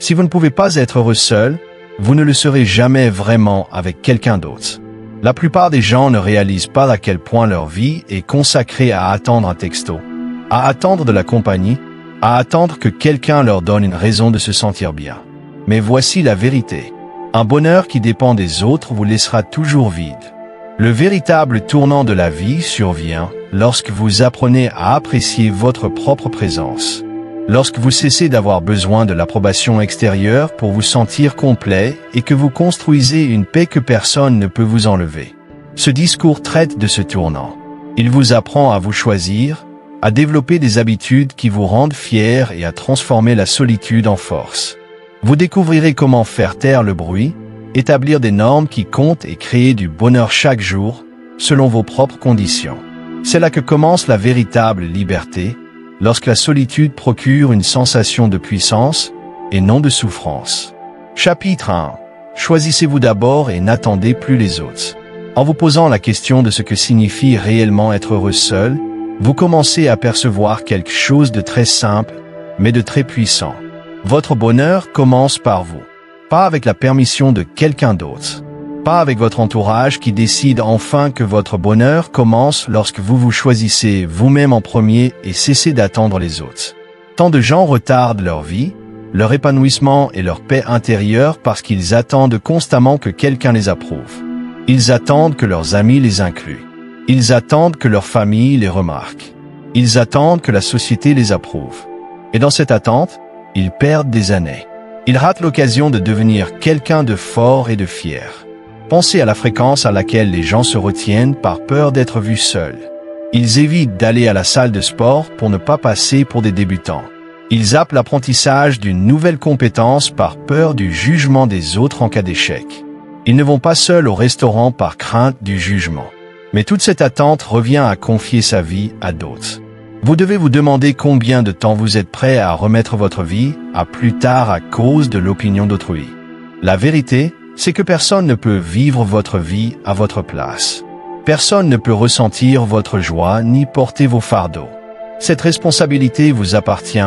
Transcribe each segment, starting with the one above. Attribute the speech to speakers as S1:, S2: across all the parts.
S1: Si vous ne pouvez pas être heureux seul, vous ne le serez jamais vraiment avec quelqu'un d'autre. La plupart des gens ne réalisent pas à quel point leur vie est consacrée à attendre un texto, à attendre de la compagnie, à attendre que quelqu'un leur donne une raison de se sentir bien. Mais voici la vérité. Un bonheur qui dépend des autres vous laissera toujours vide. Le véritable tournant de la vie survient lorsque vous apprenez à apprécier votre propre présence. Lorsque vous cessez d'avoir besoin de l'approbation extérieure pour vous sentir complet et que vous construisez une paix que personne ne peut vous enlever. Ce discours traite de ce tournant. Il vous apprend à vous choisir, à développer des habitudes qui vous rendent fiers et à transformer la solitude en force. Vous découvrirez comment faire taire le bruit, établir des normes qui comptent et créer du bonheur chaque jour, selon vos propres conditions. C'est là que commence la véritable liberté, lorsque la solitude procure une sensation de puissance et non de souffrance. Chapitre 1. Choisissez-vous d'abord et n'attendez plus les autres. En vous posant la question de ce que signifie réellement être heureux seul, vous commencez à percevoir quelque chose de très simple, mais de très puissant. Votre bonheur commence par vous, pas avec la permission de quelqu'un d'autre. Pas avec votre entourage qui décide enfin que votre bonheur commence lorsque vous vous choisissez vous-même en premier et cessez d'attendre les autres. Tant de gens retardent leur vie, leur épanouissement et leur paix intérieure parce qu'ils attendent constamment que quelqu'un les approuve. Ils attendent que leurs amis les incluent. Ils attendent que leur famille les remarque. Ils attendent que la société les approuve. Et dans cette attente, ils perdent des années. Ils ratent l'occasion de devenir quelqu'un de fort et de fier. Pensez à la fréquence à laquelle les gens se retiennent par peur d'être vus seuls. Ils évitent d'aller à la salle de sport pour ne pas passer pour des débutants. Ils zappent l'apprentissage d'une nouvelle compétence par peur du jugement des autres en cas d'échec. Ils ne vont pas seuls au restaurant par crainte du jugement. Mais toute cette attente revient à confier sa vie à d'autres. Vous devez vous demander combien de temps vous êtes prêt à remettre votre vie à plus tard à cause de l'opinion d'autrui. La vérité, c'est que personne ne peut vivre votre vie à votre place. Personne ne peut ressentir votre joie ni porter vos fardeaux. Cette responsabilité vous appartient.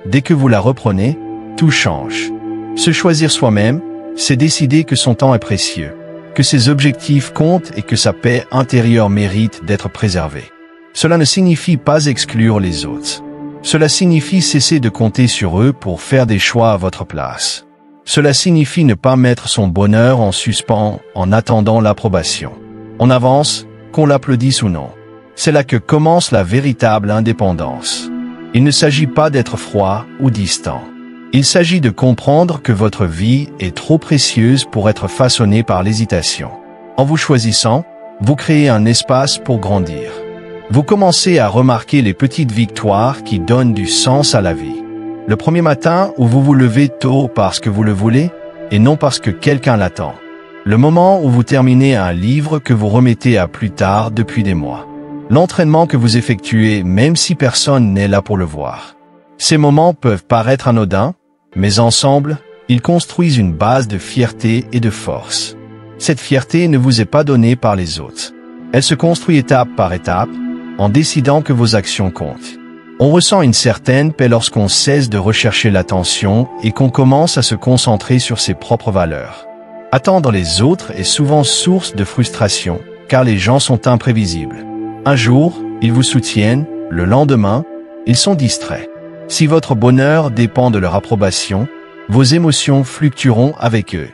S1: Dès que vous la reprenez, tout change. Se choisir soi-même, c'est décider que son temps est précieux, que ses objectifs comptent et que sa paix intérieure mérite d'être préservée. Cela ne signifie pas exclure les autres. Cela signifie cesser de compter sur eux pour faire des choix à votre place. Cela signifie ne pas mettre son bonheur en suspens en attendant l'approbation. On avance, qu'on l'applaudisse ou non. C'est là que commence la véritable indépendance. Il ne s'agit pas d'être froid ou distant. Il s'agit de comprendre que votre vie est trop précieuse pour être façonnée par l'hésitation. En vous choisissant, vous créez un espace pour grandir. Vous commencez à remarquer les petites victoires qui donnent du sens à la vie. Le premier matin où vous vous levez tôt parce que vous le voulez et non parce que quelqu'un l'attend. Le moment où vous terminez un livre que vous remettez à plus tard depuis des mois. L'entraînement que vous effectuez même si personne n'est là pour le voir. Ces moments peuvent paraître anodins, mais ensemble, ils construisent une base de fierté et de force. Cette fierté ne vous est pas donnée par les autres. Elle se construit étape par étape, en décidant que vos actions comptent. On ressent une certaine paix lorsqu'on cesse de rechercher l'attention et qu'on commence à se concentrer sur ses propres valeurs. Attendre les autres est souvent source de frustration, car les gens sont imprévisibles. Un jour, ils vous soutiennent, le lendemain, ils sont distraits. Si votre bonheur dépend de leur approbation, vos émotions fluctueront avec eux.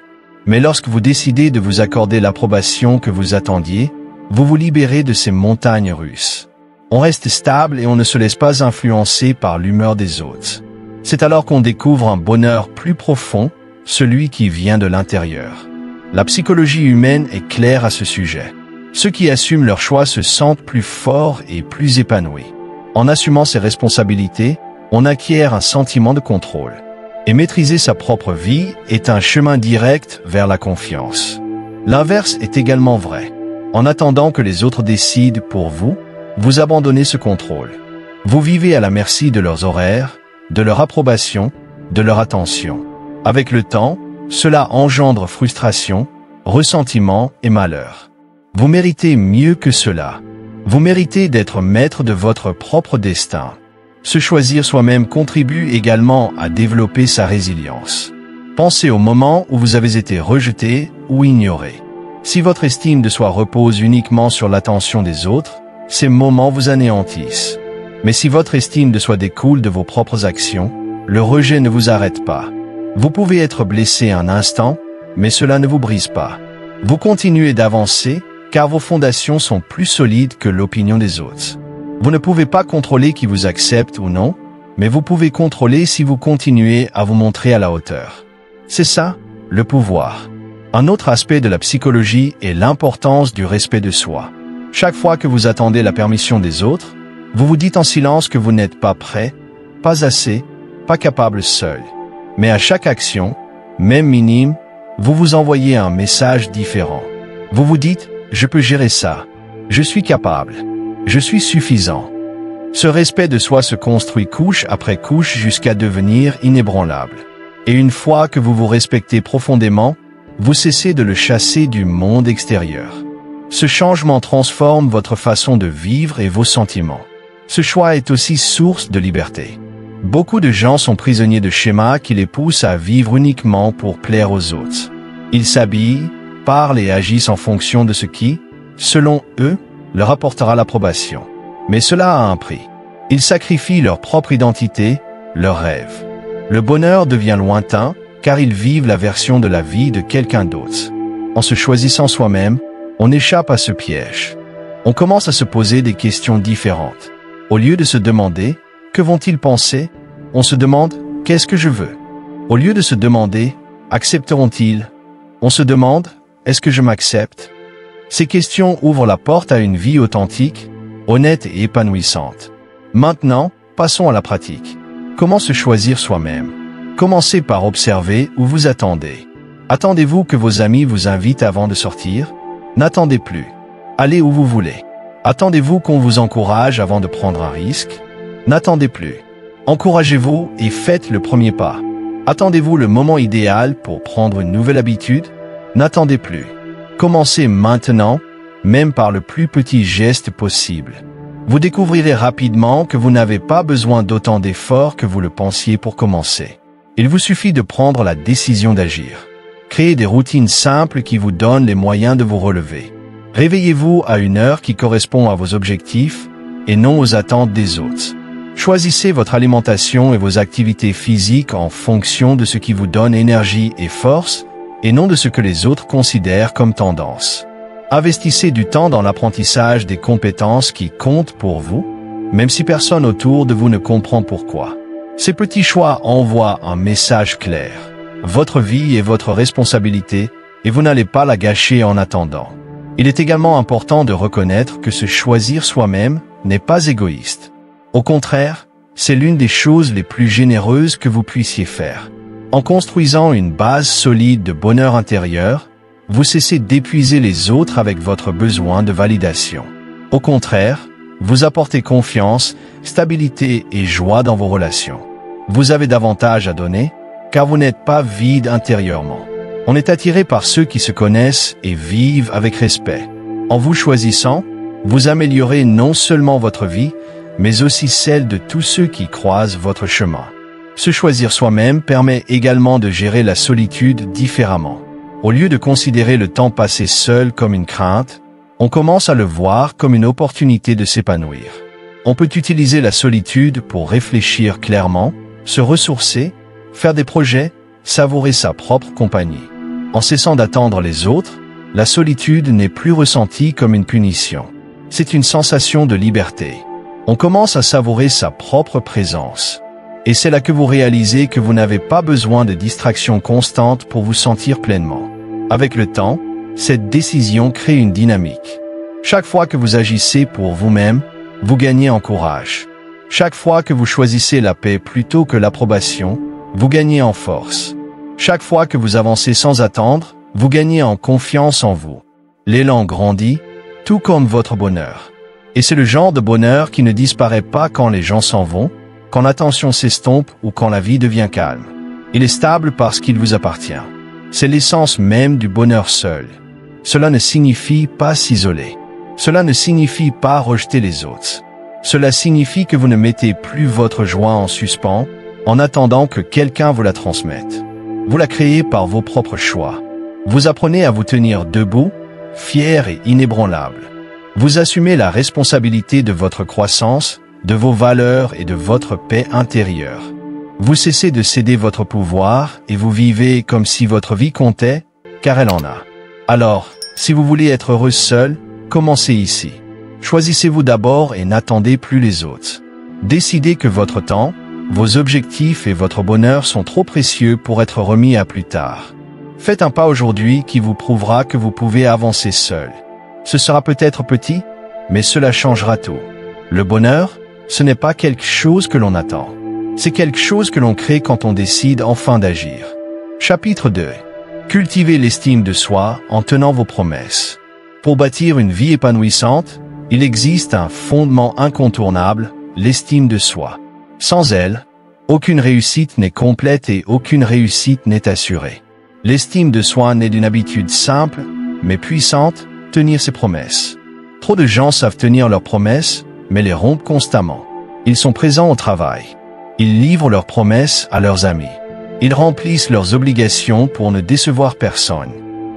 S1: Mais lorsque vous décidez de vous accorder l'approbation que vous attendiez, vous vous libérez de ces montagnes russes. On reste stable et on ne se laisse pas influencer par l'humeur des autres. C'est alors qu'on découvre un bonheur plus profond, celui qui vient de l'intérieur. La psychologie humaine est claire à ce sujet. Ceux qui assument leur choix se sentent plus forts et plus épanouis. En assumant ses responsabilités, on acquiert un sentiment de contrôle. Et maîtriser sa propre vie est un chemin direct vers la confiance. L'inverse est également vrai. En attendant que les autres décident pour vous, vous abandonnez ce contrôle. Vous vivez à la merci de leurs horaires, de leur approbation, de leur attention. Avec le temps, cela engendre frustration, ressentiment et malheur. Vous méritez mieux que cela. Vous méritez d'être maître de votre propre destin. Se choisir soi-même contribue également à développer sa résilience. Pensez au moment où vous avez été rejeté ou ignoré. Si votre estime de soi repose uniquement sur l'attention des autres, ces moments vous anéantissent. Mais si votre estime de soi découle de vos propres actions, le rejet ne vous arrête pas. Vous pouvez être blessé un instant, mais cela ne vous brise pas. Vous continuez d'avancer, car vos fondations sont plus solides que l'opinion des autres. Vous ne pouvez pas contrôler qui vous accepte ou non, mais vous pouvez contrôler si vous continuez à vous montrer à la hauteur. C'est ça, le pouvoir. Un autre aspect de la psychologie est l'importance du respect de soi. Chaque fois que vous attendez la permission des autres, vous vous dites en silence que vous n'êtes pas prêt, pas assez, pas capable seul. Mais à chaque action, même minime, vous vous envoyez un message différent. Vous vous dites « Je peux gérer ça. Je suis capable. Je suis suffisant. » Ce respect de soi se construit couche après couche jusqu'à devenir inébranlable. Et une fois que vous vous respectez profondément, vous cessez de le chasser du monde extérieur. Ce changement transforme votre façon de vivre et vos sentiments. Ce choix est aussi source de liberté. Beaucoup de gens sont prisonniers de schémas qui les poussent à vivre uniquement pour plaire aux autres. Ils s'habillent, parlent et agissent en fonction de ce qui, selon eux, leur apportera l'approbation. Mais cela a un prix. Ils sacrifient leur propre identité, leurs rêves. Le bonheur devient lointain, car ils vivent la version de la vie de quelqu'un d'autre. En se choisissant soi-même, on échappe à ce piège. On commence à se poser des questions différentes. Au lieu de se demander « Que vont-ils penser ?», on se demande « Qu'est-ce que je veux ?» Au lieu de se demander « Accepteront-ils ?», on se demande « Est-ce que je m'accepte ?» Ces questions ouvrent la porte à une vie authentique, honnête et épanouissante. Maintenant, passons à la pratique. Comment se choisir soi-même? Commencez par observer où vous attendez. Attendez-vous que vos amis vous invitent avant de sortir? N'attendez plus. Allez où vous voulez. Attendez-vous qu'on vous encourage avant de prendre un risque? N'attendez plus. Encouragez-vous et faites le premier pas. Attendez-vous le moment idéal pour prendre une nouvelle habitude? N'attendez plus. Commencez maintenant, même par le plus petit geste possible. Vous découvrirez rapidement que vous n'avez pas besoin d'autant d'efforts que vous le pensiez pour commencer. Il vous suffit de prendre la décision d'agir. Créez des routines simples qui vous donnent les moyens de vous relever. Réveillez-vous à une heure qui correspond à vos objectifs et non aux attentes des autres. Choisissez votre alimentation et vos activités physiques en fonction de ce qui vous donne énergie et force et non de ce que les autres considèrent comme tendance. Investissez du temps dans l'apprentissage des compétences qui comptent pour vous, même si personne autour de vous ne comprend pourquoi. Ces petits choix envoient un message clair. Votre vie est votre responsabilité et vous n'allez pas la gâcher en attendant. Il est également important de reconnaître que se choisir soi-même n'est pas égoïste. Au contraire, c'est l'une des choses les plus généreuses que vous puissiez faire. En construisant une base solide de bonheur intérieur, vous cessez d'épuiser les autres avec votre besoin de validation. Au contraire, vous apportez confiance, stabilité et joie dans vos relations. Vous avez davantage à donner, car vous n'êtes pas vide intérieurement. On est attiré par ceux qui se connaissent et vivent avec respect. En vous choisissant, vous améliorez non seulement votre vie, mais aussi celle de tous ceux qui croisent votre chemin. Se choisir soi-même permet également de gérer la solitude différemment. Au lieu de considérer le temps passé seul comme une crainte, on commence à le voir comme une opportunité de s'épanouir. On peut utiliser la solitude pour réfléchir clairement, se ressourcer, faire des projets, savourer sa propre compagnie. En cessant d'attendre les autres, la solitude n'est plus ressentie comme une punition. C'est une sensation de liberté. On commence à savourer sa propre présence. Et c'est là que vous réalisez que vous n'avez pas besoin de distractions constantes pour vous sentir pleinement. Avec le temps, cette décision crée une dynamique. Chaque fois que vous agissez pour vous-même, vous gagnez en courage. Chaque fois que vous choisissez la paix plutôt que l'approbation, vous gagnez en force. Chaque fois que vous avancez sans attendre, vous gagnez en confiance en vous. L'élan grandit, tout comme votre bonheur. Et c'est le genre de bonheur qui ne disparaît pas quand les gens s'en vont, quand l'attention s'estompe ou quand la vie devient calme. Il est stable parce qu'il vous appartient. C'est l'essence même du bonheur seul. Cela ne signifie pas s'isoler. Cela ne signifie pas rejeter les autres. Cela signifie que vous ne mettez plus votre joie en suspens, en attendant que quelqu'un vous la transmette. Vous la créez par vos propres choix. Vous apprenez à vous tenir debout, fier et inébranlable. Vous assumez la responsabilité de votre croissance, de vos valeurs et de votre paix intérieure. Vous cessez de céder votre pouvoir et vous vivez comme si votre vie comptait, car elle en a. Alors, si vous voulez être heureux seul, commencez ici. Choisissez-vous d'abord et n'attendez plus les autres. Décidez que votre temps, vos objectifs et votre bonheur sont trop précieux pour être remis à plus tard. Faites un pas aujourd'hui qui vous prouvera que vous pouvez avancer seul. Ce sera peut-être petit, mais cela changera tout. Le bonheur, ce n'est pas quelque chose que l'on attend. C'est quelque chose que l'on crée quand on décide enfin d'agir. Chapitre 2. Cultivez l'estime de soi en tenant vos promesses. Pour bâtir une vie épanouissante, il existe un fondement incontournable, l'estime de soi. Sans elle, aucune réussite n'est complète et aucune réussite n'est assurée. L'estime de soi naît d'une habitude simple, mais puissante, tenir ses promesses. Trop de gens savent tenir leurs promesses, mais les rompent constamment. Ils sont présents au travail. Ils livrent leurs promesses à leurs amis. Ils remplissent leurs obligations pour ne décevoir personne.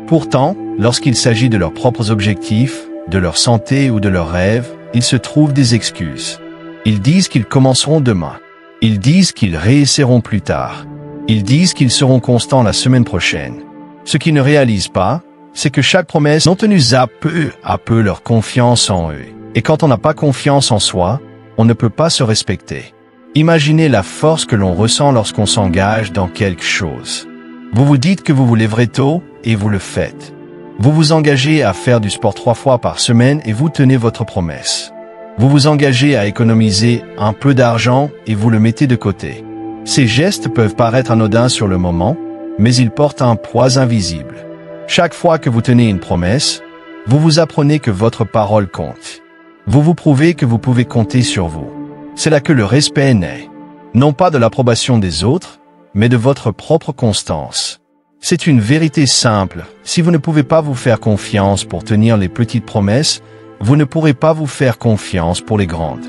S1: Pourtant, lorsqu'il s'agit de leurs propres objectifs, de leur santé ou de leurs rêves, ils se trouvent des excuses. Ils disent qu'ils commenceront demain. Ils disent qu'ils réessaieront plus tard. Ils disent qu'ils seront constants la semaine prochaine. Ce qu'ils ne réalisent pas, c'est que chaque promesse non tenue zappe peu à peu leur confiance en eux. Et quand on n'a pas confiance en soi, on ne peut pas se respecter. Imaginez la force que l'on ressent lorsqu'on s'engage dans quelque chose. Vous vous dites que vous vous lèverez tôt et vous le faites. Vous vous engagez à faire du sport 3 fois par semaine et vous tenez votre promesse. Vous vous engagez à économiser un peu d'argent et vous le mettez de côté. Ces gestes peuvent paraître anodins sur le moment, mais ils portent un poids invisible. Chaque fois que vous tenez une promesse, vous vous apprenez que votre parole compte. Vous vous prouvez que vous pouvez compter sur vous. C'est là que le respect naît. Non pas de l'approbation des autres, mais de votre propre constance. C'est une vérité simple. Si vous ne pouvez pas vous faire confiance pour tenir les petites promesses, vous ne pourrez pas vous faire confiance pour les grandes.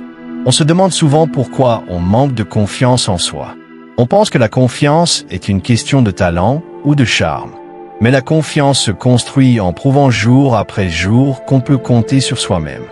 S1: On se demande souvent pourquoi on manque de confiance en soi. On pense que la confiance est une question de talent ou de charme. Mais la confiance se construit en prouvant jour après jour qu'on peut compter sur soi-même.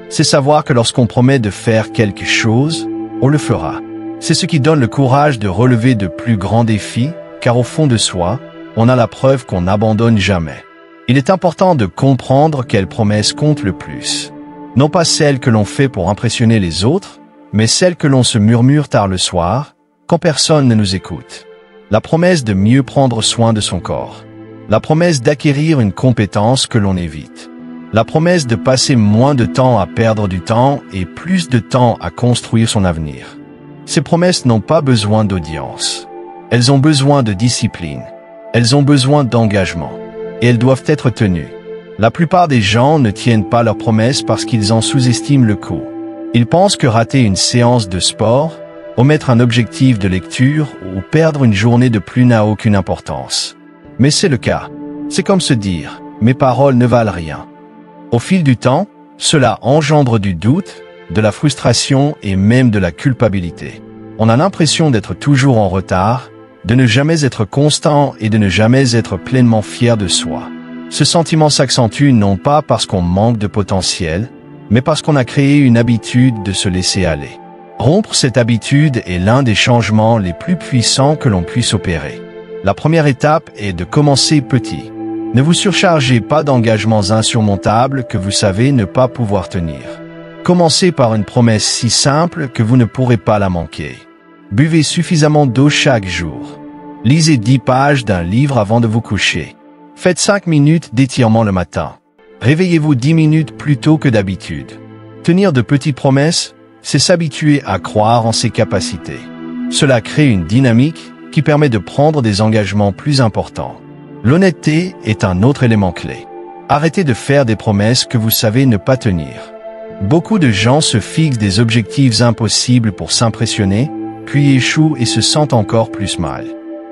S1: C'est savoir que lorsqu'on promet de faire quelque chose, on le fera. C'est ce qui donne le courage de relever de plus grands défis, car au fond de soi, on a la preuve qu'on n'abandonne jamais. Il est important de comprendre quelle promesse compte le plus. Non pas celle que l'on fait pour impressionner les autres, mais celle que l'on se murmure tard le soir, quand personne ne nous écoute. La promesse de mieux prendre soin de son corps. La promesse d'acquérir une compétence que l'on évite. La promesse de passer moins de temps à perdre du temps et plus de temps à construire son avenir. Ces promesses n'ont pas besoin d'audience. Elles ont besoin de discipline. Elles ont besoin d'engagement. Et elles doivent être tenues. La plupart des gens ne tiennent pas leurs promesses parce qu'ils en sous-estiment le coût. Ils pensent que rater une séance de sport, omettre un objectif de lecture ou perdre une journée de plus n'a aucune importance. Mais c'est le cas. C'est comme se dire « mes paroles ne valent rien ». Au fil du temps, cela engendre du doute, de la frustration et même de la culpabilité. On a l'impression d'être toujours en retard, de ne jamais être constant et de ne jamais être pleinement fier de soi. Ce sentiment s'accentue non pas parce qu'on manque de potentiel, mais parce qu'on a créé une habitude de se laisser aller. Rompre cette habitude est l'un des changements les plus puissants que l'on puisse opérer. La première étape est de commencer petit. Ne vous surchargez pas d'engagements insurmontables que vous savez ne pas pouvoir tenir. Commencez par une promesse si simple que vous ne pourrez pas la manquer. Buvez suffisamment d'eau chaque jour. Lisez 10 pages d'un livre avant de vous coucher. Faites 5 minutes d'étirement le matin. Réveillez-vous 10 minutes plus tôt que d'habitude. Tenir de petites promesses, c'est s'habituer à croire en ses capacités. Cela crée une dynamique qui permet de prendre des engagements plus importants. L'honnêteté est un autre élément clé. Arrêtez de faire des promesses que vous savez ne pas tenir. Beaucoup de gens se fixent des objectifs impossibles pour s'impressionner, puis échouent et se sentent encore plus mal.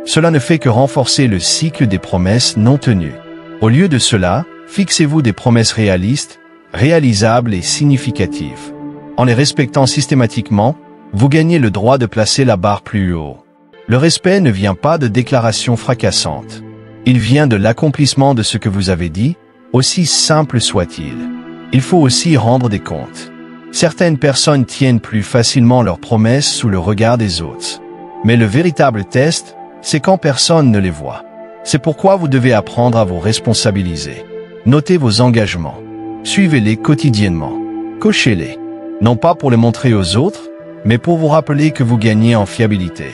S1: Cela ne fait que renforcer le cycle des promesses non tenues. Au lieu de cela, fixez-vous des promesses réalistes, réalisables et significatives. En les respectant systématiquement, vous gagnez le droit de placer la barre plus haut. Le respect ne vient pas de déclarations fracassantes. Il vient de l'accomplissement de ce que vous avez dit, aussi simple soit-il. Il faut aussi rendre des comptes. Certaines personnes tiennent plus facilement leurs promesses sous le regard des autres. Mais le véritable test, c'est quand personne ne les voit. C'est pourquoi vous devez apprendre à vous responsabiliser. Notez vos engagements. Suivez-les quotidiennement. Cochez-les. Non pas pour les montrer aux autres, mais pour vous rappeler que vous gagnez en fiabilité.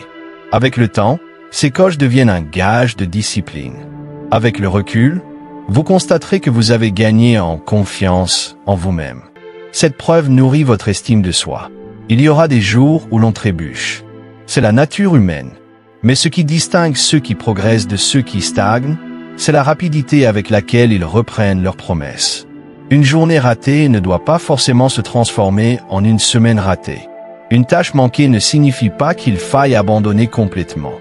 S1: Avec le temps, ces coches deviennent un gage de discipline. Avec le recul, vous constaterez que vous avez gagné en confiance en vous-même. Cette preuve nourrit votre estime de soi. Il y aura des jours où l'on trébuche. C'est la nature humaine. Mais ce qui distingue ceux qui progressent de ceux qui stagnent, c'est la rapidité avec laquelle ils reprennent leurs promesses. Une journée ratée ne doit pas forcément se transformer en une semaine ratée. Une tâche manquée ne signifie pas qu'il faille abandonner complètement.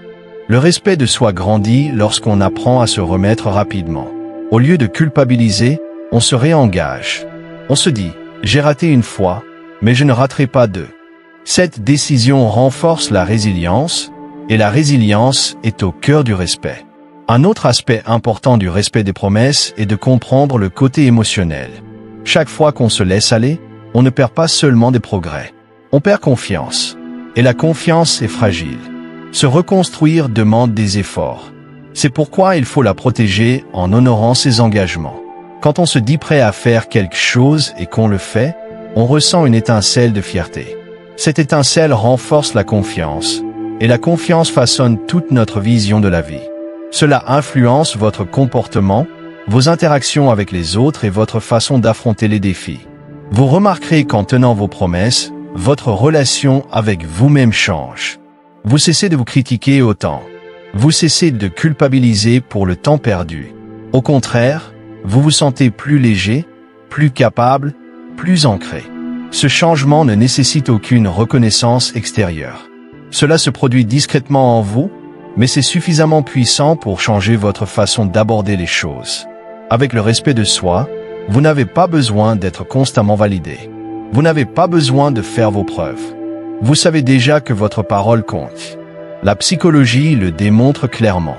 S1: Le respect de soi grandit lorsqu'on apprend à se remettre rapidement. Au lieu de culpabiliser, on se réengage. On se dit « j'ai raté une fois, mais je ne raterai pas deux ». Cette décision renforce la résilience, et la résilience est au cœur du respect. Un autre aspect important du respect des promesses est de comprendre le côté émotionnel. Chaque fois qu'on se laisse aller, on ne perd pas seulement des progrès. On perd confiance. Et la confiance est fragile. Se reconstruire demande des efforts. C'est pourquoi il faut la protéger en honorant ses engagements. Quand on se dit prêt à faire quelque chose et qu'on le fait, on ressent une étincelle de fierté. Cette étincelle renforce la confiance, et la confiance façonne toute notre vision de la vie. Cela influence votre comportement, vos interactions avec les autres et votre façon d'affronter les défis. Vous remarquerez qu'en tenant vos promesses, votre relation avec vous-même change. Vous cessez de vous critiquer autant. Vous cessez de culpabiliser pour le temps perdu. Au contraire, vous vous sentez plus léger, plus capable, plus ancré. Ce changement ne nécessite aucune reconnaissance extérieure. Cela se produit discrètement en vous, mais c'est suffisamment puissant pour changer votre façon d'aborder les choses. Avec le respect de soi, vous n'avez pas besoin d'être constamment validé. Vous n'avez pas besoin de faire vos preuves. Vous savez déjà que votre parole compte. La psychologie le démontre clairement.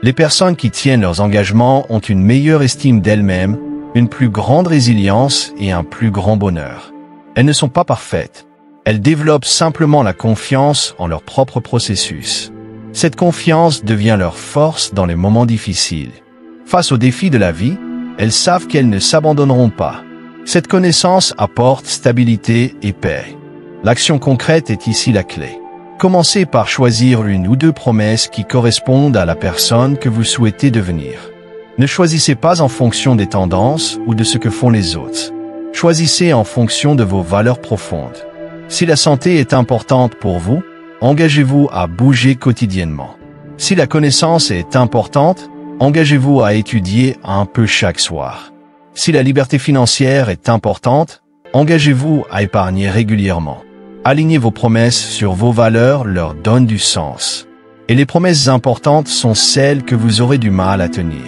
S1: Les personnes qui tiennent leurs engagements ont une meilleure estime d'elles-mêmes, une plus grande résilience et un plus grand bonheur. Elles ne sont pas parfaites. Elles développent simplement la confiance en leur propre processus. Cette confiance devient leur force dans les moments difficiles. Face aux défis de la vie, elles savent qu'elles ne s'abandonneront pas. Cette connaissance apporte stabilité et paix. L'action concrète est ici la clé. Commencez par choisir une ou deux promesses qui correspondent à la personne que vous souhaitez devenir. Ne choisissez pas en fonction des tendances ou de ce que font les autres. Choisissez en fonction de vos valeurs profondes. Si la santé est importante pour vous, engagez-vous à bouger quotidiennement. Si la connaissance est importante, engagez-vous à étudier un peu chaque soir. Si la liberté financière est importante, engagez-vous à épargner régulièrement. Alignez vos promesses sur vos valeurs leur donne du sens. Et les promesses importantes sont celles que vous aurez du mal à tenir.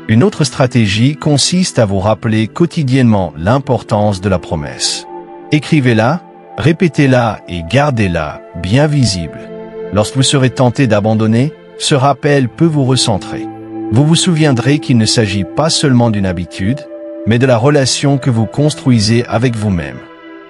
S1: Une autre stratégie consiste à vous rappeler quotidiennement l'importance de la promesse. Écrivez-la, répétez-la et gardez-la bien visible. Lorsque vous serez tenté d'abandonner, ce rappel peut vous recentrer. Vous vous souviendrez qu'il ne s'agit pas seulement d'une habitude, mais de la relation que vous construisez avec vous-même.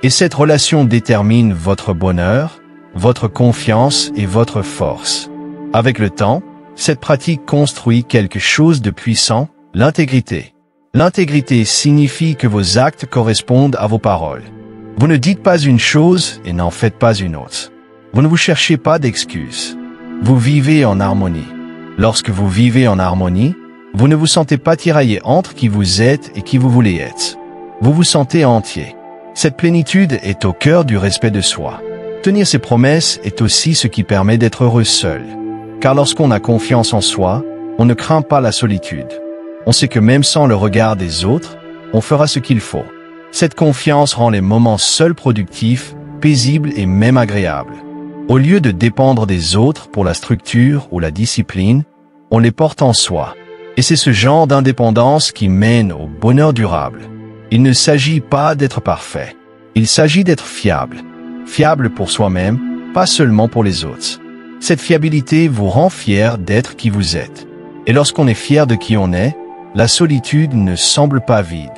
S1: Et cette relation détermine votre bonheur, votre confiance et votre force. Avec le temps, cette pratique construit quelque chose de puissant, l'intégrité. L'intégrité signifie que vos actes correspondent à vos paroles. Vous ne dites pas une chose et n'en faites pas une autre. Vous ne vous cherchez pas d'excuses. Vous vivez en harmonie. Lorsque vous vivez en harmonie, vous ne vous sentez pas tiraillé entre qui vous êtes et qui vous voulez être. Vous vous sentez entier. Cette plénitude est au cœur du respect de soi. Tenir ses promesses est aussi ce qui permet d'être heureux seul. Car lorsqu'on a confiance en soi, on ne craint pas la solitude. On sait que même sans le regard des autres, on fera ce qu'il faut. Cette confiance rend les moments seuls productifs, paisibles et même agréables. Au lieu de dépendre des autres pour la structure ou la discipline, on les porte en soi. Et c'est ce genre d'indépendance qui mène au bonheur durable. Il ne s'agit pas d'être parfait. Il s'agit d'être fiable. Fiable pour soi-même, pas seulement pour les autres. Cette fiabilité vous rend fier d'être qui vous êtes. Et lorsqu'on est fier de qui on est, la solitude ne semble pas vide.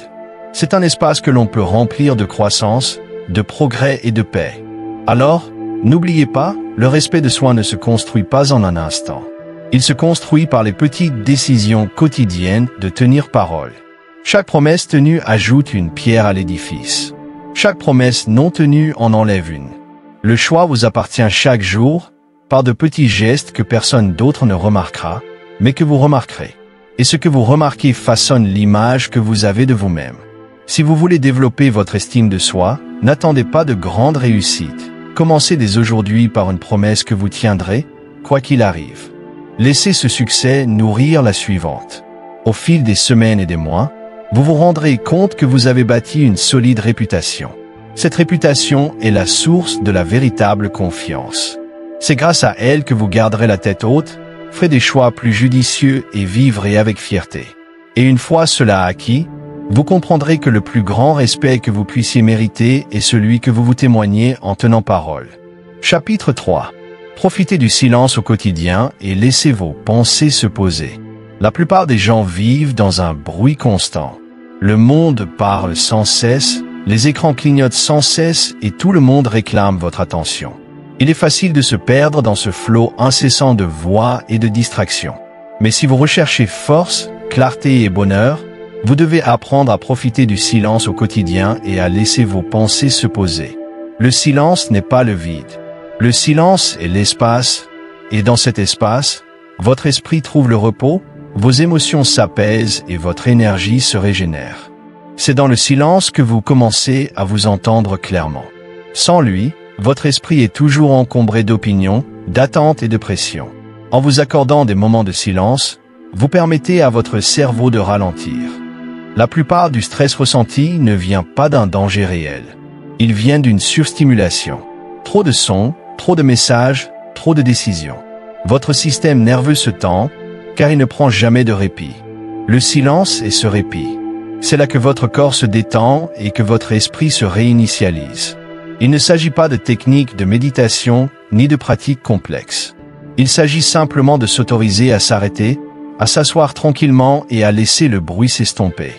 S1: C'est un espace que l'on peut remplir de croissance, de progrès et de paix. Alors, n'oubliez pas, le respect de soi ne se construit pas en un instant. Il se construit par les petites décisions quotidiennes de tenir parole. Chaque promesse tenue ajoute une pierre à l'édifice. Chaque promesse non tenue en enlève une. Le choix vous appartient chaque jour, par de petits gestes que personne d'autre ne remarquera, mais que vous remarquerez. Et ce que vous remarquez façonne l'image que vous avez de vous-même. Si vous voulez développer votre estime de soi, n'attendez pas de grandes réussites. Commencez dès aujourd'hui par une promesse que vous tiendrez, quoi qu'il arrive. Laissez ce succès nourrir la suivante. Au fil des semaines et des mois, vous vous rendrez compte que vous avez bâti une solide réputation. Cette réputation est la source de la véritable confiance. C'est grâce à elle que vous garderez la tête haute, ferez des choix plus judicieux et vivrez avec fierté. Et une fois cela acquis, vous comprendrez que le plus grand respect que vous puissiez mériter est celui que vous vous témoignez en tenant parole. Chapitre 3. Profitez du silence au quotidien et laissez vos pensées se poser. La plupart des gens vivent dans un bruit constant. Le monde parle sans cesse, les écrans clignotent sans cesse et tout le monde réclame votre attention. Il est facile de se perdre dans ce flot incessant de voix et de distractions. Mais si vous recherchez force, clarté et bonheur, vous devez apprendre à profiter du silence au quotidien et à laisser vos pensées se poser. Le silence n'est pas le vide. Le silence est l'espace, et dans cet espace, votre esprit trouve le repos, vos émotions s'apaisent et votre énergie se régénère. C'est dans le silence que vous commencez à vous entendre clairement. Sans lui, votre esprit est toujours encombré d'opinions, d'attentes et de pression. En vous accordant des moments de silence, vous permettez à votre cerveau de ralentir. La plupart du stress ressenti ne vient pas d'un danger réel. Il vient d'une surstimulation. Trop de sons, trop de messages, trop de décisions. Votre système nerveux se tend, car il ne prend jamais de répit. Le silence est ce répit. C'est là que votre corps se détend et que votre esprit se réinitialise. Il ne s'agit pas de techniques de méditation ni de pratiques complexes. Il s'agit simplement de s'autoriser à s'arrêter, à s'asseoir tranquillement et à laisser le bruit s'estomper.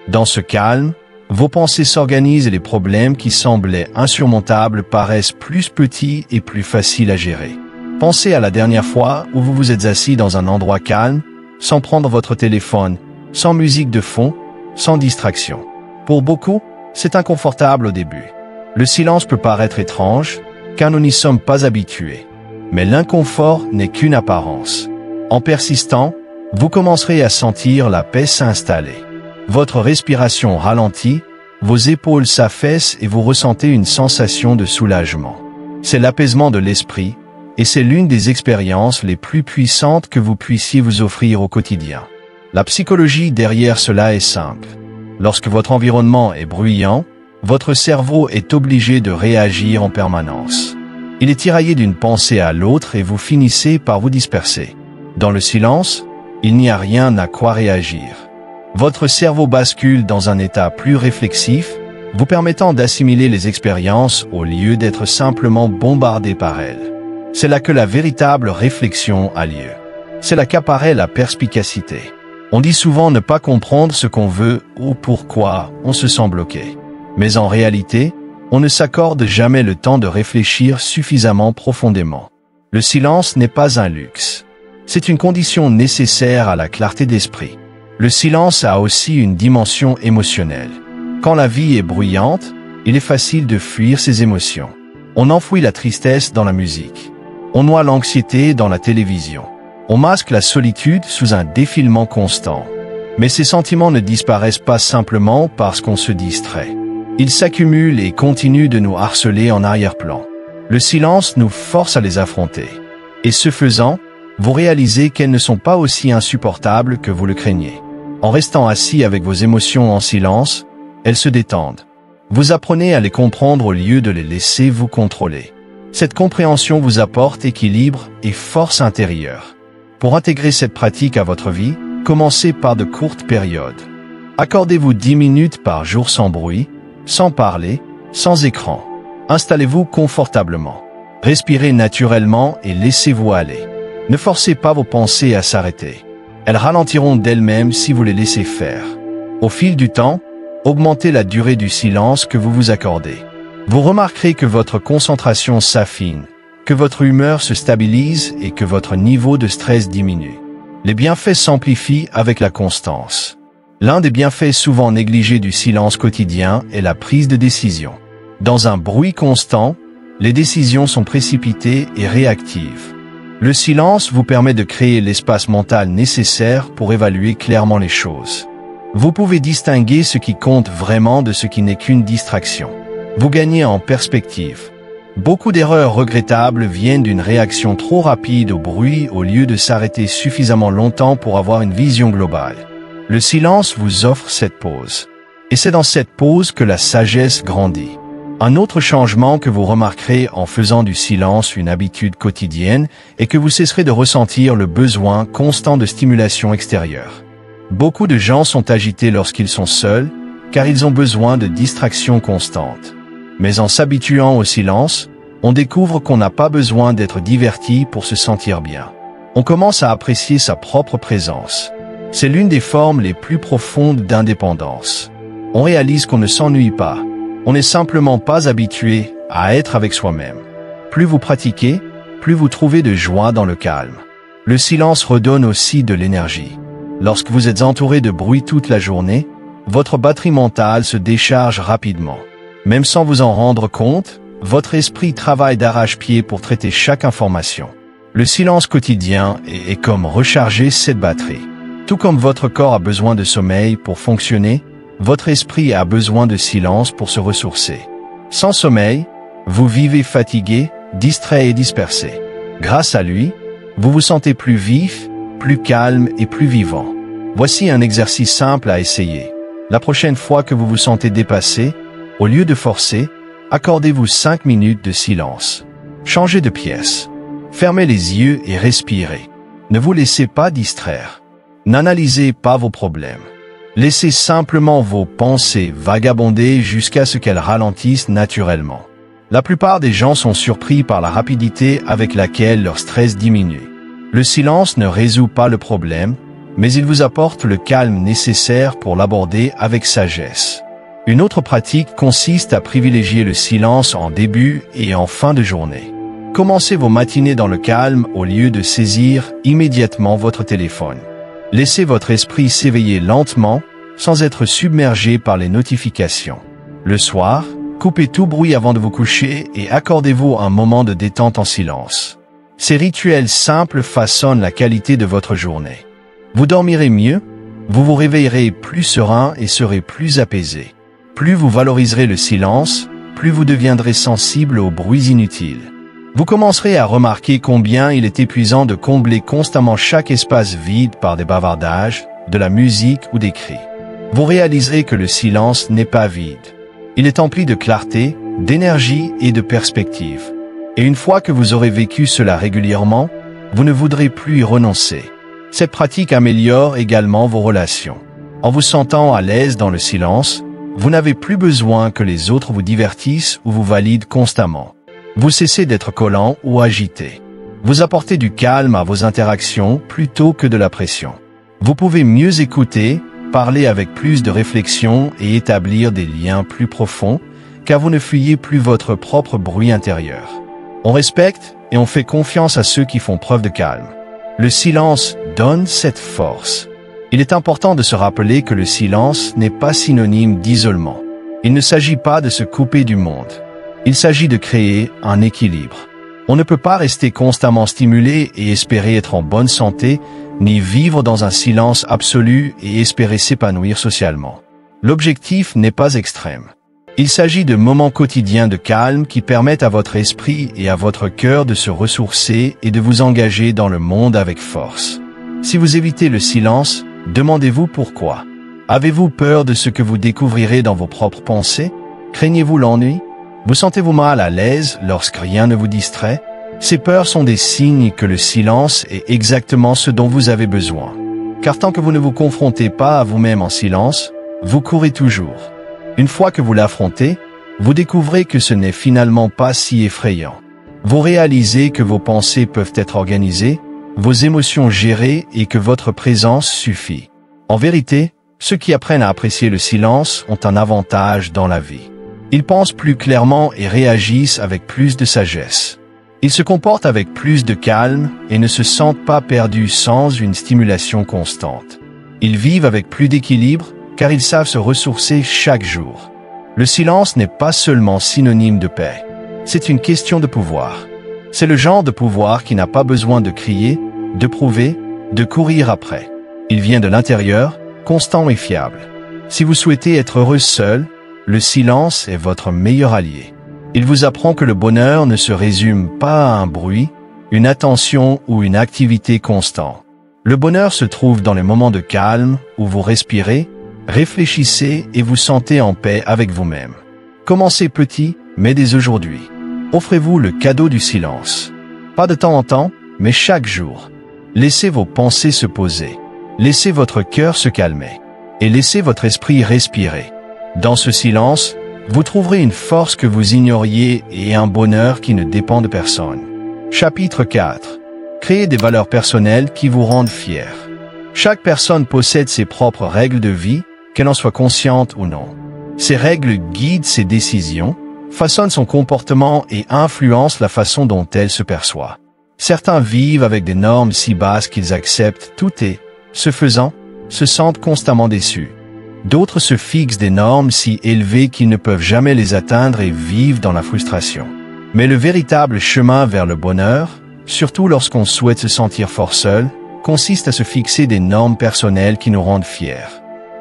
S1: Dans ce calme, vos pensées s'organisent et les problèmes qui semblaient insurmontables paraissent plus petits et plus faciles à gérer. Pensez à la dernière fois où vous vous êtes assis dans un endroit calme, sans prendre votre téléphone, sans musique de fond, sans distraction. Pour beaucoup, c'est inconfortable au début. Le silence peut paraître étrange, car nous n'y sommes pas habitués. Mais l'inconfort n'est qu'une apparence. En persistant, vous commencerez à sentir la paix s'installer. Votre respiration ralentit, vos épaules s'affaissent et vous ressentez une sensation de soulagement. C'est l'apaisement de l'esprit, et c'est l'une des expériences les plus puissantes que vous puissiez vous offrir au quotidien. La psychologie derrière cela est simple. Lorsque votre environnement est bruyant, votre cerveau est obligé de réagir en permanence. Il est tiraillé d'une pensée à l'autre et vous finissez par vous disperser. Dans le silence, il n'y a rien à quoi réagir. Votre cerveau bascule dans un état plus réflexif, vous permettant d'assimiler les expériences au lieu d'être simplement bombardé par elles. C'est là que la véritable réflexion a lieu. C'est là qu'apparaît la perspicacité. On dit souvent ne pas comprendre ce qu'on veut ou pourquoi on se sent bloqué. Mais en réalité, on ne s'accorde jamais le temps de réfléchir suffisamment profondément. Le silence n'est pas un luxe. C'est une condition nécessaire à la clarté d'esprit. Le silence a aussi une dimension émotionnelle. Quand la vie est bruyante, il est facile de fuir ses émotions. On enfouit la tristesse dans la musique. On noie l'anxiété dans la télévision. On masque la solitude sous un défilement constant. Mais ces sentiments ne disparaissent pas simplement parce qu'on se distrait. Ils s'accumulent et continuent de nous harceler en arrière-plan. Le silence nous force à les affronter. Et ce faisant, vous réalisez qu'elles ne sont pas aussi insupportables que vous le craignez. En restant assis avec vos émotions en silence, elles se détendent. Vous apprenez à les comprendre au lieu de les laisser vous contrôler. Cette compréhension vous apporte équilibre et force intérieure. Pour intégrer cette pratique à votre vie, commencez par de courtes périodes. Accordez-vous 10 minutes par jour sans bruit, sans parler, sans écran. Installez-vous confortablement. Respirez naturellement et laissez-vous aller. Ne forcez pas vos pensées à s'arrêter. Elles ralentiront d'elles-mêmes si vous les laissez faire. Au fil du temps, augmentez la durée du silence que vous vous accordez. Vous remarquerez que votre concentration s'affine, que votre humeur se stabilise et que votre niveau de stress diminue. Les bienfaits s'amplifient avec la constance. L'un des bienfaits souvent négligés du silence quotidien est la prise de décision. Dans un bruit constant, les décisions sont précipitées et réactives. Le silence vous permet de créer l'espace mental nécessaire pour évaluer clairement les choses. Vous pouvez distinguer ce qui compte vraiment de ce qui n'est qu'une distraction. Vous gagnez en perspective. Beaucoup d'erreurs regrettables viennent d'une réaction trop rapide au bruit au lieu de s'arrêter suffisamment longtemps pour avoir une vision globale. Le silence vous offre cette pause. Et c'est dans cette pause que la sagesse grandit. Un autre changement que vous remarquerez en faisant du silence une habitude quotidienne est que vous cesserez de ressentir le besoin constant de stimulation extérieure. Beaucoup de gens sont agités lorsqu'ils sont seuls, car ils ont besoin de distractions constantes. Mais en s'habituant au silence, on découvre qu'on n'a pas besoin d'être diverti pour se sentir bien. On commence à apprécier sa propre présence. C'est l'une des formes les plus profondes d'indépendance. On réalise qu'on ne s'ennuie pas. On n'est simplement pas habitué à être avec soi-même. Plus vous pratiquez, plus vous trouvez de joie dans le calme. Le silence redonne aussi de l'énergie. Lorsque vous êtes entouré de bruit toute la journée, votre batterie mentale se décharge rapidement. Même sans vous en rendre compte, votre esprit travaille d'arrache-pied pour traiter chaque information. Le silence quotidien est comme recharger cette batterie. Tout comme votre corps a besoin de sommeil pour fonctionner, votre esprit a besoin de silence pour se ressourcer. Sans sommeil, vous vivez fatigué, distrait et dispersé. Grâce à lui, vous vous sentez plus vif, plus calme et plus vivant. Voici un exercice simple à essayer. La prochaine fois que vous vous sentez dépassé, au lieu de forcer, accordez-vous 5 minutes de silence. Changez de pièce. Fermez les yeux et respirez. Ne vous laissez pas distraire. N'analysez pas vos problèmes. Laissez simplement vos pensées vagabonder jusqu'à ce qu'elles ralentissent naturellement. La plupart des gens sont surpris par la rapidité avec laquelle leur stress diminue. Le silence ne résout pas le problème, mais il vous apporte le calme nécessaire pour l'aborder avec sagesse. Une autre pratique consiste à privilégier le silence en début et en fin de journée. Commencez vos matinées dans le calme au lieu de saisir immédiatement votre téléphone. Laissez votre esprit s'éveiller lentement, sans être submergé par les notifications. Le soir, coupez tout bruit avant de vous coucher et accordez-vous un moment de détente en silence. Ces rituels simples façonnent la qualité de votre journée. Vous dormirez mieux, vous vous réveillerez plus serein et serez plus apaisé. Plus vous valoriserez le silence, plus vous deviendrez sensible aux bruits inutiles. Vous commencerez à remarquer combien il est épuisant de combler constamment chaque espace vide par des bavardages, de la musique ou des cris. Vous réaliserez que le silence n'est pas vide. Il est empli de clarté, d'énergie et de perspective. Et une fois que vous aurez vécu cela régulièrement, vous ne voudrez plus y renoncer. Cette pratique améliore également vos relations. En vous sentant à l'aise dans le silence, vous n'avez plus besoin que les autres vous divertissent ou vous valident constamment. Vous cessez d'être collant ou agité. Vous apportez du calme à vos interactions plutôt que de la pression. Vous pouvez mieux écouter, parler avec plus de réflexion et établir des liens plus profonds, car vous ne fuyez plus votre propre bruit intérieur. On respecte et on fait confiance à ceux qui font preuve de calme. Le silence donne cette force. Il est important de se rappeler que le silence n'est pas synonyme d'isolement. Il ne s'agit pas de se couper du monde. Il s'agit de créer un équilibre. On ne peut pas rester constamment stimulé et espérer être en bonne santé, ni vivre dans un silence absolu et espérer s'épanouir socialement. L'objectif n'est pas extrême. Il s'agit de moments quotidiens de calme qui permettent à votre esprit et à votre cœur de se ressourcer et de vous engager dans le monde avec force. Si vous évitez le silence, demandez-vous pourquoi. Avez-vous peur de ce que vous découvrirez dans vos propres pensées? Craignez-vous l'ennui? Vous sentez-vous mal à l'aise lorsque rien ne vous distrait? Ces peurs sont des signes que le silence est exactement ce dont vous avez besoin. Car tant que vous ne vous confrontez pas à vous-même en silence, vous courez toujours. Une fois que vous l'affrontez, vous découvrez que ce n'est finalement pas si effrayant. Vous réalisez que vos pensées peuvent être organisées, vos émotions gérées et que votre présence suffit. En vérité, ceux qui apprennent à apprécier le silence ont un avantage dans la vie. Ils pensent plus clairement et réagissent avec plus de sagesse. Ils se comportent avec plus de calme et ne se sentent pas perdus sans une stimulation constante. Ils vivent avec plus d'équilibre car ils savent se ressourcer chaque jour. Le silence n'est pas seulement synonyme de paix. C'est une question de pouvoir. C'est le genre de pouvoir qui n'a pas besoin de crier, de prouver, de courir après. Il vient de l'intérieur, constant et fiable. Si vous souhaitez être heureux seul, le silence est votre meilleur allié. Il vous apprend que le bonheur ne se résume pas à un bruit, une attention ou une activité constante. Le bonheur se trouve dans les moments de calme où vous respirez, réfléchissez et vous sentez en paix avec vous-même. Commencez petit, mais dès aujourd'hui. Offrez-vous le cadeau du silence. Pas de temps en temps, mais chaque jour. Laissez vos pensées se poser. Laissez votre cœur se calmer. Et laissez votre esprit respirer. Dans ce silence, vous trouverez une force que vous ignoriez et un bonheur qui ne dépend de personne. Chapitre 4. Créez des valeurs personnelles qui vous rendent fiers. Chaque personne possède ses propres règles de vie, qu'elle en soit consciente ou non. Ces règles guident ses décisions, façonnent son comportement et influencent la façon dont elle se perçoit. Certains vivent avec des normes si basses qu'ils acceptent tout et, ce faisant, se sentent constamment déçus. D'autres se fixent des normes si élevées qu'ils ne peuvent jamais les atteindre et vivent dans la frustration. Mais le véritable chemin vers le bonheur, surtout lorsqu'on souhaite se sentir fort seul, consiste à se fixer des normes personnelles qui nous rendent fiers.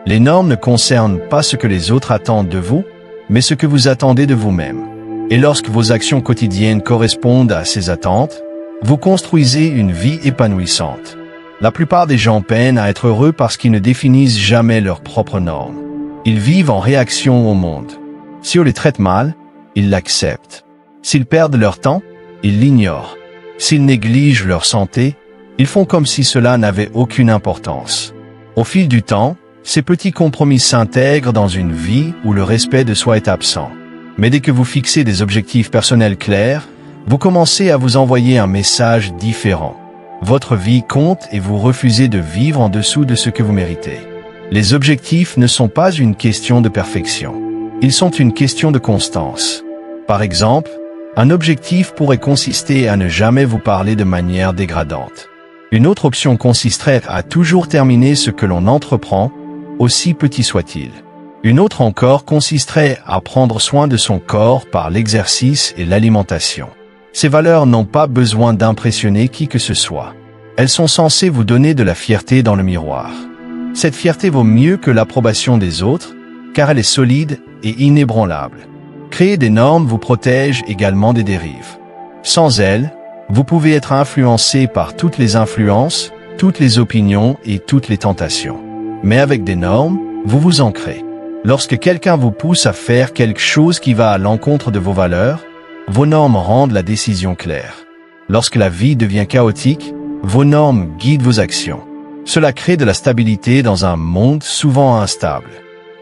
S1: Les normes ne concernent pas ce que les autres attendent de vous, mais ce que vous attendez de vous-même. Et lorsque vos actions quotidiennes correspondent à ces attentes, vous construisez une vie épanouissante. La plupart des gens peinent à être heureux parce qu'ils ne définissent jamais leurs propres normes. Ils vivent en réaction au monde. Si on les traite mal, ils l'acceptent. S'ils perdent leur temps, ils l'ignorent. S'ils négligent leur santé, ils font comme si cela n'avait aucune importance. Au fil du temps, ces petits compromis s'intègrent dans une vie où le respect de soi est absent. Mais dès que vous fixez des objectifs personnels clairs, vous commencez à vous envoyer un message différent. Votre vie compte et vous refusez de vivre en dessous de ce que vous méritez. Les objectifs ne sont pas une question de perfection. Ils sont une question de constance. Par exemple, un objectif pourrait consister à ne jamais vous parler de manière dégradante. Une autre option consisterait à toujours terminer ce que l'on entreprend, aussi petit soit-il. Une autre encore consisterait à prendre soin de son corps par l'exercice et l'alimentation. Ces valeurs n'ont pas besoin d'impressionner qui que ce soit. Elles sont censées vous donner de la fierté dans le miroir. Cette fierté vaut mieux que l'approbation des autres, car elle est solide et inébranlable. Créer des normes vous protège également des dérives. Sans elles, vous pouvez être influencé par toutes les influences, toutes les opinions et toutes les tentations. Mais avec des normes, vous vous ancrez. Lorsque quelqu'un vous pousse à faire quelque chose qui va à l'encontre de vos valeurs, vos normes rendent la décision claire. Lorsque la vie devient chaotique, vos normes guident vos actions. Cela crée de la stabilité dans un monde souvent instable.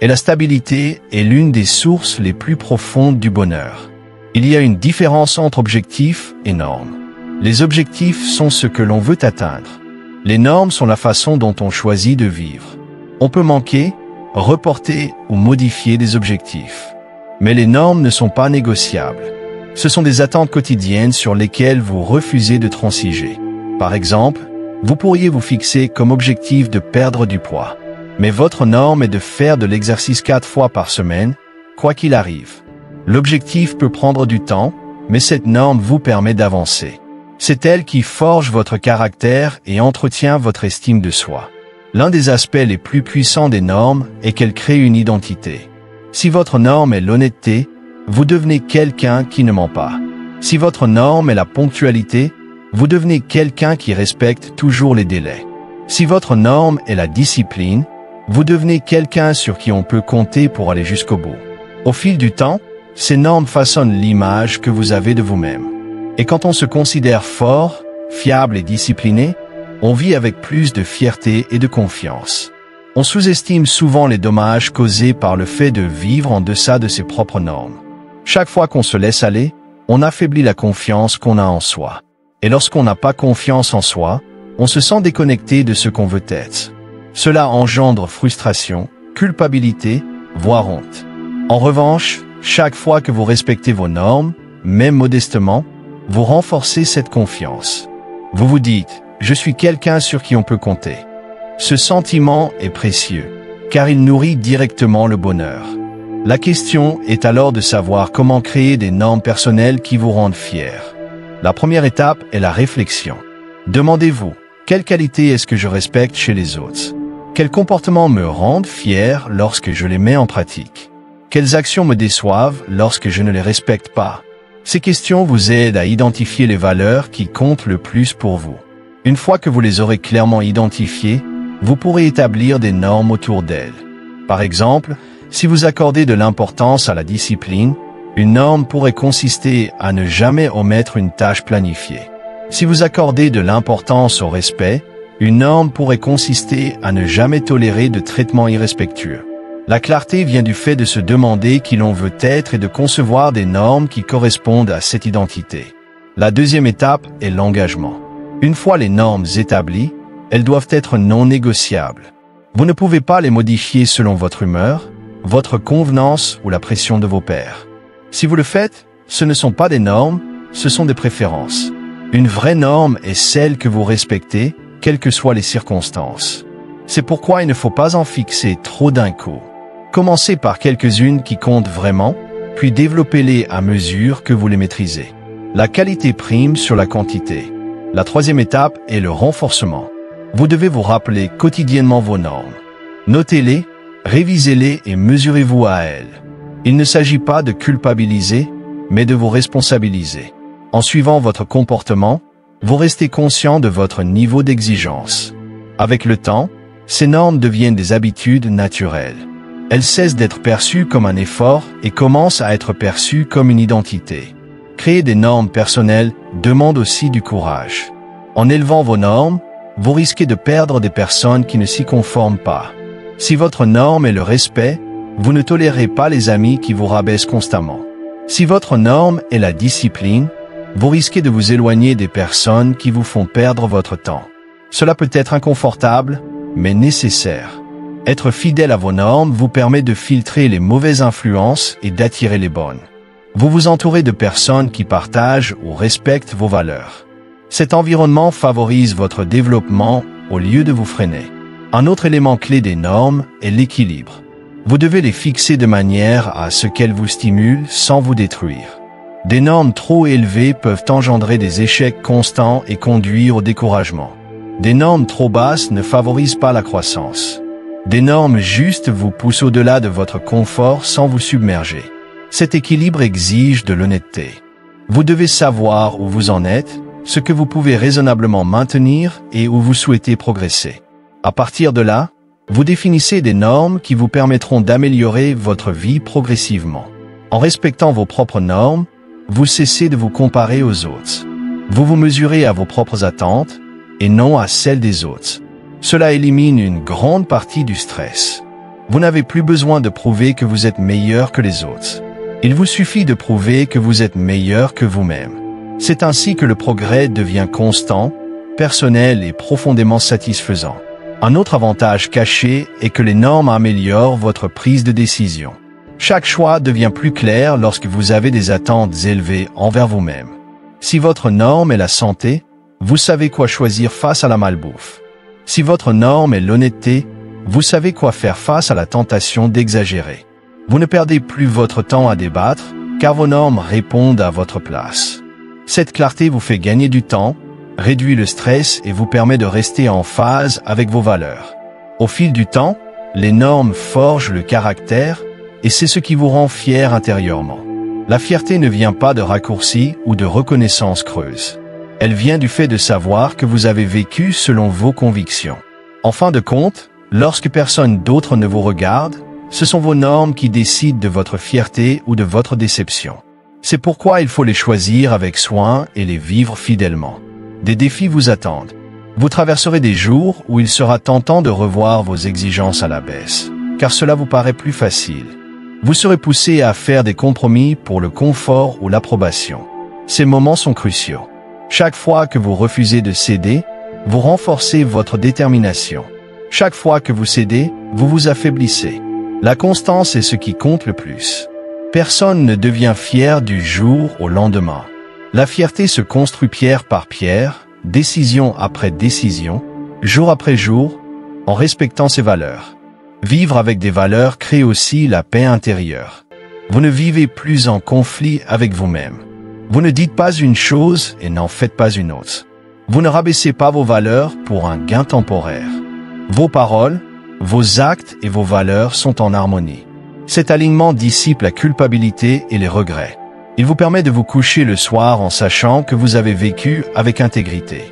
S1: Et la stabilité est l'une des sources les plus profondes du bonheur. Il y a une différence entre objectifs et normes. Les objectifs sont ce que l'on veut atteindre. Les normes sont la façon dont on choisit de vivre. On peut manquer, reporter ou modifier des objectifs. Mais les normes ne sont pas négociables. Ce sont des attentes quotidiennes sur lesquelles vous refusez de transiger. Par exemple, vous pourriez vous fixer comme objectif de perdre du poids. Mais votre norme est de faire de l'exercice 4 fois par semaine, quoi qu'il arrive. L'objectif peut prendre du temps, mais cette norme vous permet d'avancer. C'est elle qui forge votre caractère et entretient votre estime de soi. L'un des aspects les plus puissants des normes est qu'elles créent une identité. Si votre norme est l'honnêteté, vous devenez quelqu'un qui ne ment pas. Si votre norme est la ponctualité, vous devenez quelqu'un qui respecte toujours les délais. Si votre norme est la discipline, vous devenez quelqu'un sur qui on peut compter pour aller jusqu'au bout. Au fil du temps, ces normes façonnent l'image que vous avez de vous-même. Et quand on se considère fort, fiable et discipliné, on vit avec plus de fierté et de confiance. On sous-estime souvent les dommages causés par le fait de vivre en deçà de ses propres normes. Chaque fois qu'on se laisse aller, on affaiblit la confiance qu'on a en soi. Et lorsqu'on n'a pas confiance en soi, on se sent déconnecté de ce qu'on veut être. Cela engendre frustration, culpabilité, voire honte. En revanche, chaque fois que vous respectez vos normes, même modestement, vous renforcez cette confiance. Vous vous dites « Je suis quelqu'un sur qui on peut compter ». Ce sentiment est précieux, car il nourrit directement le bonheur. La question est alors de savoir comment créer des normes personnelles qui vous rendent fiers. La première étape est la réflexion. Demandez-vous, quelle qualité est-ce que je respecte chez les autres? Quels comportements me rendent fier lorsque je les mets en pratique? Quelles actions me déçoivent lorsque je ne les respecte pas? Ces questions vous aident à identifier les valeurs qui comptent le plus pour vous. Une fois que vous les aurez clairement identifiées, vous pourrez établir des normes autour d'elles. Par exemple, si vous accordez de l'importance à la discipline, une norme pourrait consister à ne jamais omettre une tâche planifiée. Si vous accordez de l'importance au respect, une norme pourrait consister à ne jamais tolérer de traitements irrespectueux. La clarté vient du fait de se demander qui l'on veut être et de concevoir des normes qui correspondent à cette identité. La deuxième étape est l'engagement. Une fois les normes établies, elles doivent être non négociables. Vous ne pouvez pas les modifier selon votre humeur, votre convenance ou la pression de vos pairs. Si vous le faites, ce ne sont pas des normes, ce sont des préférences. Une vraie norme est celle que vous respectez, quelles que soient les circonstances. C'est pourquoi il ne faut pas en fixer trop d'un coup. Commencez par quelques-unes qui comptent vraiment, puis développez-les à mesure que vous les maîtrisez. La qualité prime sur la quantité. La troisième étape est le renforcement. Vous devez vous rappeler quotidiennement vos normes. Notez-les, révisez-les et mesurez-vous à elles. Il ne s'agit pas de culpabiliser, mais de vous responsabiliser. En suivant votre comportement, vous restez conscient de votre niveau d'exigence. Avec le temps, ces normes deviennent des habitudes naturelles. Elles cessent d'être perçues comme un effort et commencent à être perçues comme une identité. Créer des normes personnelles demande aussi du courage. En élevant vos normes, vous risquez de perdre des personnes qui ne s'y conforment pas. Si votre norme est le respect, vous ne tolérez pas les amis qui vous rabaissent constamment. Si votre norme est la discipline, vous risquez de vous éloigner des personnes qui vous font perdre votre temps. Cela peut être inconfortable, mais nécessaire. Être fidèle à vos normes vous permet de filtrer les mauvaises influences et d'attirer les bonnes. Vous vous entourez de personnes qui partagent ou respectent vos valeurs. Cet environnement favorise votre développement au lieu de vous freiner. Un autre élément clé des normes est l'équilibre. Vous devez les fixer de manière à ce qu'elles vous stimulent sans vous détruire. Des normes trop élevées peuvent engendrer des échecs constants et conduire au découragement. Des normes trop basses ne favorisent pas la croissance. Des normes justes vous poussent au-delà de votre confort sans vous submerger. Cet équilibre exige de l'honnêteté. Vous devez savoir où vous en êtes, ce que vous pouvez raisonnablement maintenir et où vous souhaitez progresser. À partir de là, vous définissez des normes qui vous permettront d'améliorer votre vie progressivement. En respectant vos propres normes, vous cessez de vous comparer aux autres. Vous vous mesurez à vos propres attentes et non à celles des autres. Cela élimine une grande partie du stress. Vous n'avez plus besoin de prouver que vous êtes meilleur que les autres. Il vous suffit de prouver que vous êtes meilleur que vous-même. C'est ainsi que le progrès devient constant, personnel et profondément satisfaisant. Un autre avantage caché est que les normes améliorent votre prise de décision. Chaque choix devient plus clair lorsque vous avez des attentes élevées envers vous-même. Si votre norme est la santé, vous savez quoi choisir face à la malbouffe. Si votre norme est l'honnêteté, vous savez quoi faire face à la tentation d'exagérer. Vous ne perdez plus votre temps à débattre, car vos normes répondent à votre place. Cette clarté vous fait gagner du temps, réduit le stress et vous permet de rester en phase avec vos valeurs. Au fil du temps, les normes forgent le caractère et c'est ce qui vous rend fier intérieurement. La fierté ne vient pas de raccourcis ou de reconnaissance creuse. Elle vient du fait de savoir que vous avez vécu selon vos convictions. En fin de compte, lorsque personne d'autre ne vous regarde, ce sont vos normes qui décident de votre fierté ou de votre déception. C'est pourquoi il faut les choisir avec soin et les vivre fidèlement. Des défis vous attendent. Vous traverserez des jours où il sera tentant de revoir vos exigences à la baisse, car cela vous paraît plus facile. Vous serez poussé à faire des compromis pour le confort ou l'approbation. Ces moments sont cruciaux. Chaque fois que vous refusez de céder, vous renforcez votre détermination. Chaque fois que vous cédez, vous vous affaiblissez. La constance est ce qui compte le plus. Personne ne devient fier du jour au lendemain. La fierté se construit pierre par pierre, décision après décision, jour après jour, en respectant ses valeurs. Vivre avec des valeurs crée aussi la paix intérieure. Vous ne vivez plus en conflit avec vous-même. Vous ne dites pas une chose et n'en faites pas une autre. Vous ne rabaissez pas vos valeurs pour un gain temporaire. Vos paroles, vos actes et vos valeurs sont en harmonie. Cet alignement dissipe la culpabilité et les regrets. Il vous permet de vous coucher le soir en sachant que vous avez vécu avec intégrité.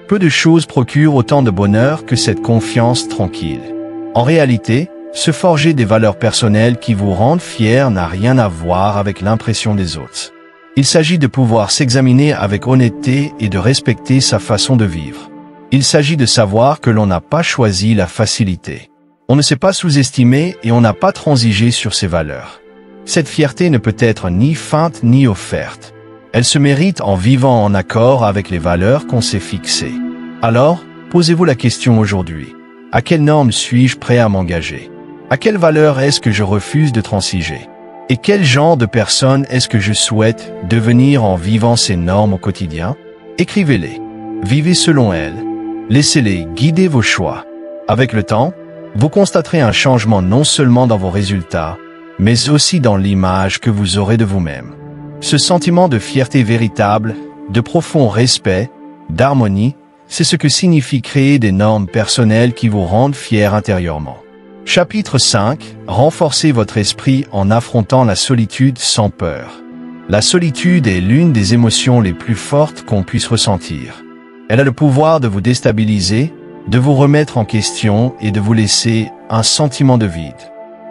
S1: Peu de choses procurent autant de bonheur que cette confiance tranquille. En réalité, se forger des valeurs personnelles qui vous rendent fiers n'a rien à voir avec l'impression des autres. Il s'agit de pouvoir s'examiner avec honnêteté et de respecter sa façon de vivre. Il s'agit de savoir que l'on n'a pas choisi la facilité. On ne s'est pas sous-estimé et on n'a pas transigé sur ses valeurs. Cette fierté ne peut être ni feinte ni offerte. Elle se mérite en vivant en accord avec les valeurs qu'on s'est fixées. Alors, posez-vous la question aujourd'hui. À quelle norme suis-je prêt à m'engager? À quelle valeur est-ce que je refuse de transiger? Et quel genre de personne est-ce que je souhaite devenir en vivant ces normes au quotidien? Écrivez-les. Vivez selon elles. Laissez-les guider vos choix. Avec le temps, vous constaterez un changement non seulement dans vos résultats, mais aussi dans l'image que vous aurez de vous-même. Ce sentiment de fierté véritable, de profond respect, d'harmonie, c'est ce que signifie créer des normes personnelles qui vous rendent fiers intérieurement. Chapitre 5. Renforcez votre esprit en affrontant la solitude sans peur. La solitude est l'une des émotions les plus fortes qu'on puisse ressentir. Elle a le pouvoir de vous déstabiliser, de vous remettre en question et de vous laisser un sentiment de vide.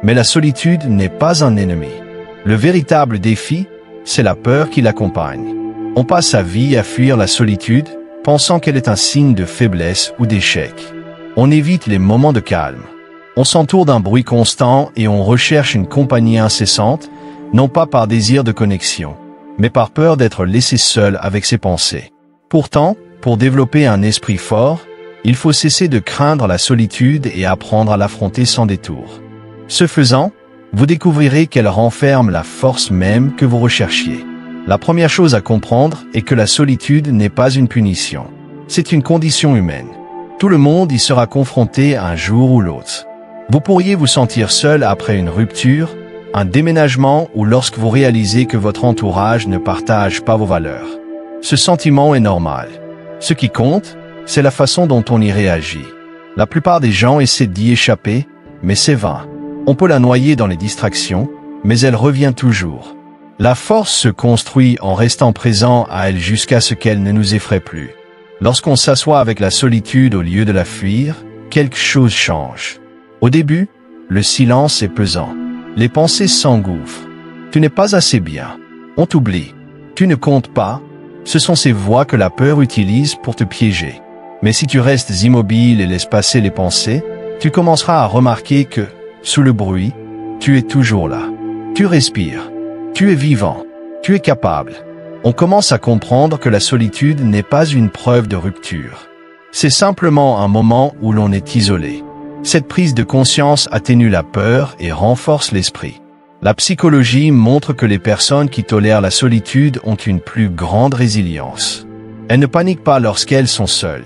S1: Mais la solitude n'est pas un ennemi. Le véritable défi, c'est la peur qui l'accompagne. On passe sa vie à fuir la solitude, pensant qu'elle est un signe de faiblesse ou d'échec. On évite les moments de calme. On s'entoure d'un bruit constant et on recherche une compagnie incessante, non pas par désir de connexion, mais par peur d'être laissé seul avec ses pensées. Pourtant, pour développer un esprit fort, il faut cesser de craindre la solitude et apprendre à l'affronter sans détour. Ce faisant, vous découvrirez qu'elle renferme la force même que vous recherchiez. La première chose à comprendre est que la solitude n'est pas une punition. C'est une condition humaine. Tout le monde y sera confronté un jour ou l'autre. Vous pourriez vous sentir seul après une rupture, un déménagement ou lorsque vous réalisez que votre entourage ne partage pas vos valeurs. Ce sentiment est normal. Ce qui compte, c'est la façon dont on y réagit. La plupart des gens essaient d'y échapper, mais c'est vain. On peut la noyer dans les distractions, mais elle revient toujours. La force se construit en restant présent à elle jusqu'à ce qu'elle ne nous effraie plus. Lorsqu'on s'assoit avec la solitude au lieu de la fuir, quelque chose change. Au début, le silence est pesant. Les pensées s'engouffrent. Tu n'es pas assez bien. On t'oublie. Tu ne comptes pas. Ce sont ces voix que la peur utilise pour te piéger. Mais si tu restes immobile et laisses passer les pensées, tu commenceras à remarquer que, sous le bruit, tu es toujours là. Tu respires. Tu es vivant. Tu es capable. On commence à comprendre que la solitude n'est pas une preuve de rupture. C'est simplement un moment où l'on est isolé. Cette prise de conscience atténue la peur et renforce l'esprit. La psychologie montre que les personnes qui tolèrent la solitude ont une plus grande résilience. Elles ne paniquent pas lorsqu'elles sont seules.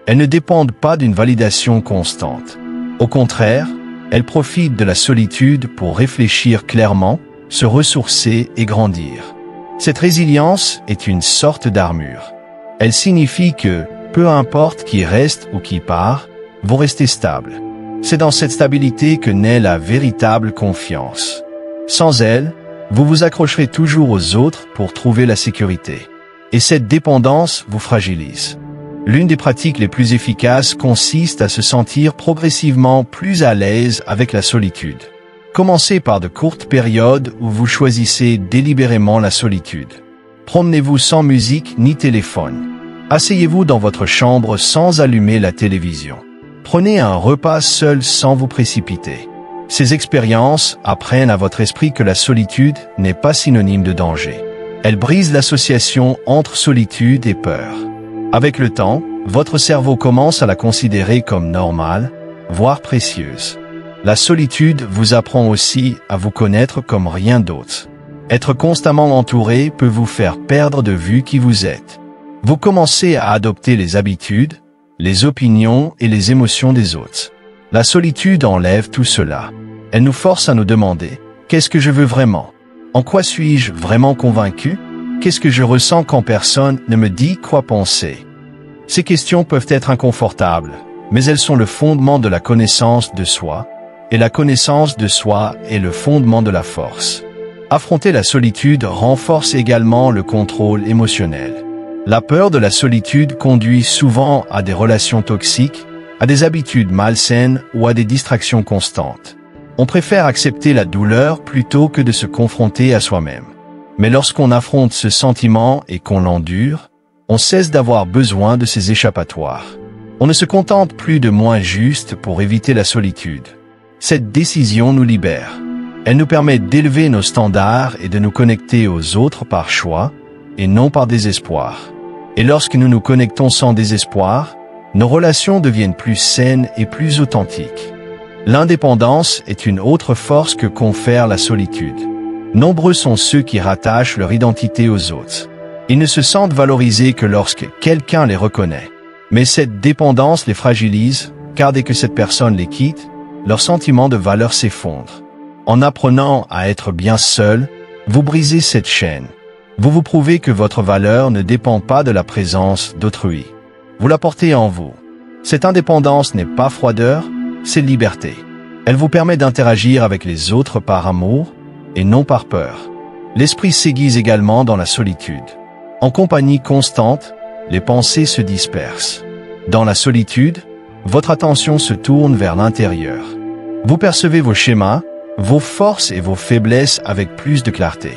S1: Elles ne dépendent pas d'une validation constante. Au contraire, elles profitent de la solitude pour réfléchir clairement, se ressourcer et grandir. Cette résilience est une sorte d'armure. Elle signifie que, peu importe qui reste ou qui part, vous restez stable. C'est dans cette stabilité que naît la véritable confiance. Sans elle, vous vous accrocherez toujours aux autres pour trouver la sécurité. Et cette dépendance vous fragilise. L'une des pratiques les plus efficaces consiste à se sentir progressivement plus à l'aise avec la solitude. Commencez par de courtes périodes où vous choisissez délibérément la solitude. Promenez-vous sans musique ni téléphone. Asseyez-vous dans votre chambre sans allumer la télévision. Prenez un repas seul sans vous précipiter. Ces expériences apprennent à votre esprit que la solitude n'est pas synonyme de danger. Elle brise l'association entre solitude et peur. Avec le temps, votre cerveau commence à la considérer comme normale, voire précieuse. La solitude vous apprend aussi à vous connaître comme rien d'autre. Être constamment entouré peut vous faire perdre de vue qui vous êtes. Vous commencez à adopter les habitudes, les opinions et les émotions des autres. La solitude enlève tout cela. Elle nous force à nous demander « Qu'est-ce que je veux vraiment ? En quoi suis-je vraiment convaincu ? Qu'est-ce que je ressens quand personne ne me dit quoi penser ?» Ces questions peuvent être inconfortables, mais elles sont le fondement de la connaissance de soi, et la connaissance de soi est le fondement de la force. Affronter la solitude renforce également le contrôle émotionnel. La peur de la solitude conduit souvent à des relations toxiques, à des habitudes malsaines ou à des distractions constantes. On préfère accepter la douleur plutôt que de se confronter à soi-même. Mais lorsqu'on affronte ce sentiment et qu'on l'endure, on cesse d'avoir besoin de ces échappatoires. On ne se contente plus de moins juste pour éviter la solitude. Cette décision nous libère. Elle nous permet d'élever nos standards et de nous connecter aux autres par choix et non par désespoir. Et lorsque nous nous connectons sans désespoir, nos relations deviennent plus saines et plus authentiques. L'indépendance est une autre force que confère la solitude. Nombreux sont ceux qui rattachent leur identité aux autres. Ils ne se sentent valorisés que lorsque quelqu'un les reconnaît. Mais cette dépendance les fragilise, car dès que cette personne les quitte, leur sentiment de valeur s'effondre. En apprenant à être bien seul, vous brisez cette chaîne. Vous vous prouvez que votre valeur ne dépend pas de la présence d'autrui. Vous la portez en vous. Cette indépendance n'est pas froideur, c'est liberté. Elle vous permet d'interagir avec les autres par amour et non par peur. L'esprit s'aiguise également dans la solitude. En compagnie constante, les pensées se dispersent. Dans la solitude, votre attention se tourne vers l'intérieur. Vous percevez vos schémas, vos forces et vos faiblesses avec plus de clarté.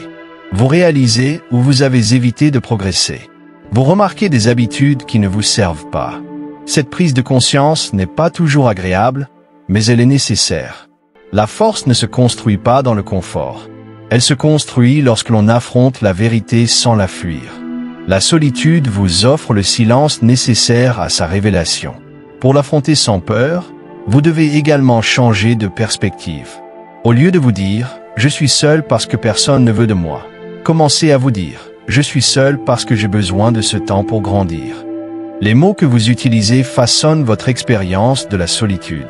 S1: Vous réalisez où vous avez évité de progresser. Vous remarquez des habitudes qui ne vous servent pas. Cette prise de conscience n'est pas toujours agréable, mais elle est nécessaire. La force ne se construit pas dans le confort. Elle se construit lorsque l'on affronte la vérité sans la fuir. La solitude vous offre le silence nécessaire à sa révélation. Pour l'affronter sans peur, vous devez également changer de perspective. Au lieu de vous dire « Je suis seul parce que personne ne veut de moi », commencez à vous dire « Je suis seul parce que j'ai besoin de ce temps pour grandir ». Les mots que vous utilisez façonnent votre expérience de la solitude.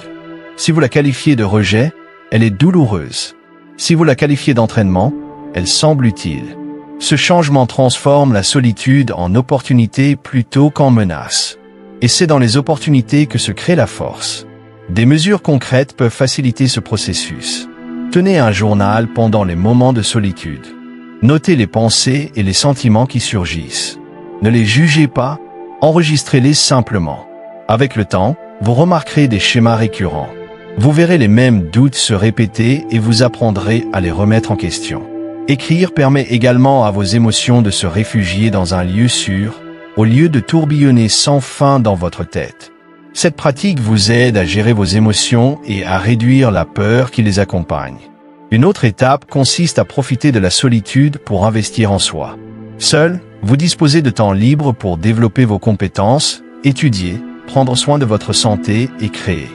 S1: Si vous la qualifiez de rejet, elle est douloureuse. Si vous la qualifiez d'entraînement, elle semble utile. Ce changement transforme la solitude en opportunité plutôt qu'en menace. Et c'est dans les opportunités que se crée la force. Des mesures concrètes peuvent faciliter ce processus. Tenez un journal pendant les moments de solitude. Notez les pensées et les sentiments qui surgissent. Ne les jugez pas, enregistrez-les simplement. Avec le temps, vous remarquerez des schémas récurrents. Vous verrez les mêmes doutes se répéter et vous apprendrez à les remettre en question. Écrire permet également à vos émotions de se réfugier dans un lieu sûr, au lieu de tourbillonner sans fin dans votre tête. Cette pratique vous aide à gérer vos émotions et à réduire la peur qui les accompagne. Une autre étape consiste à profiter de la solitude pour investir en soi. Seul, vous disposez de temps libre pour développer vos compétences, étudier, prendre soin de votre santé et créer.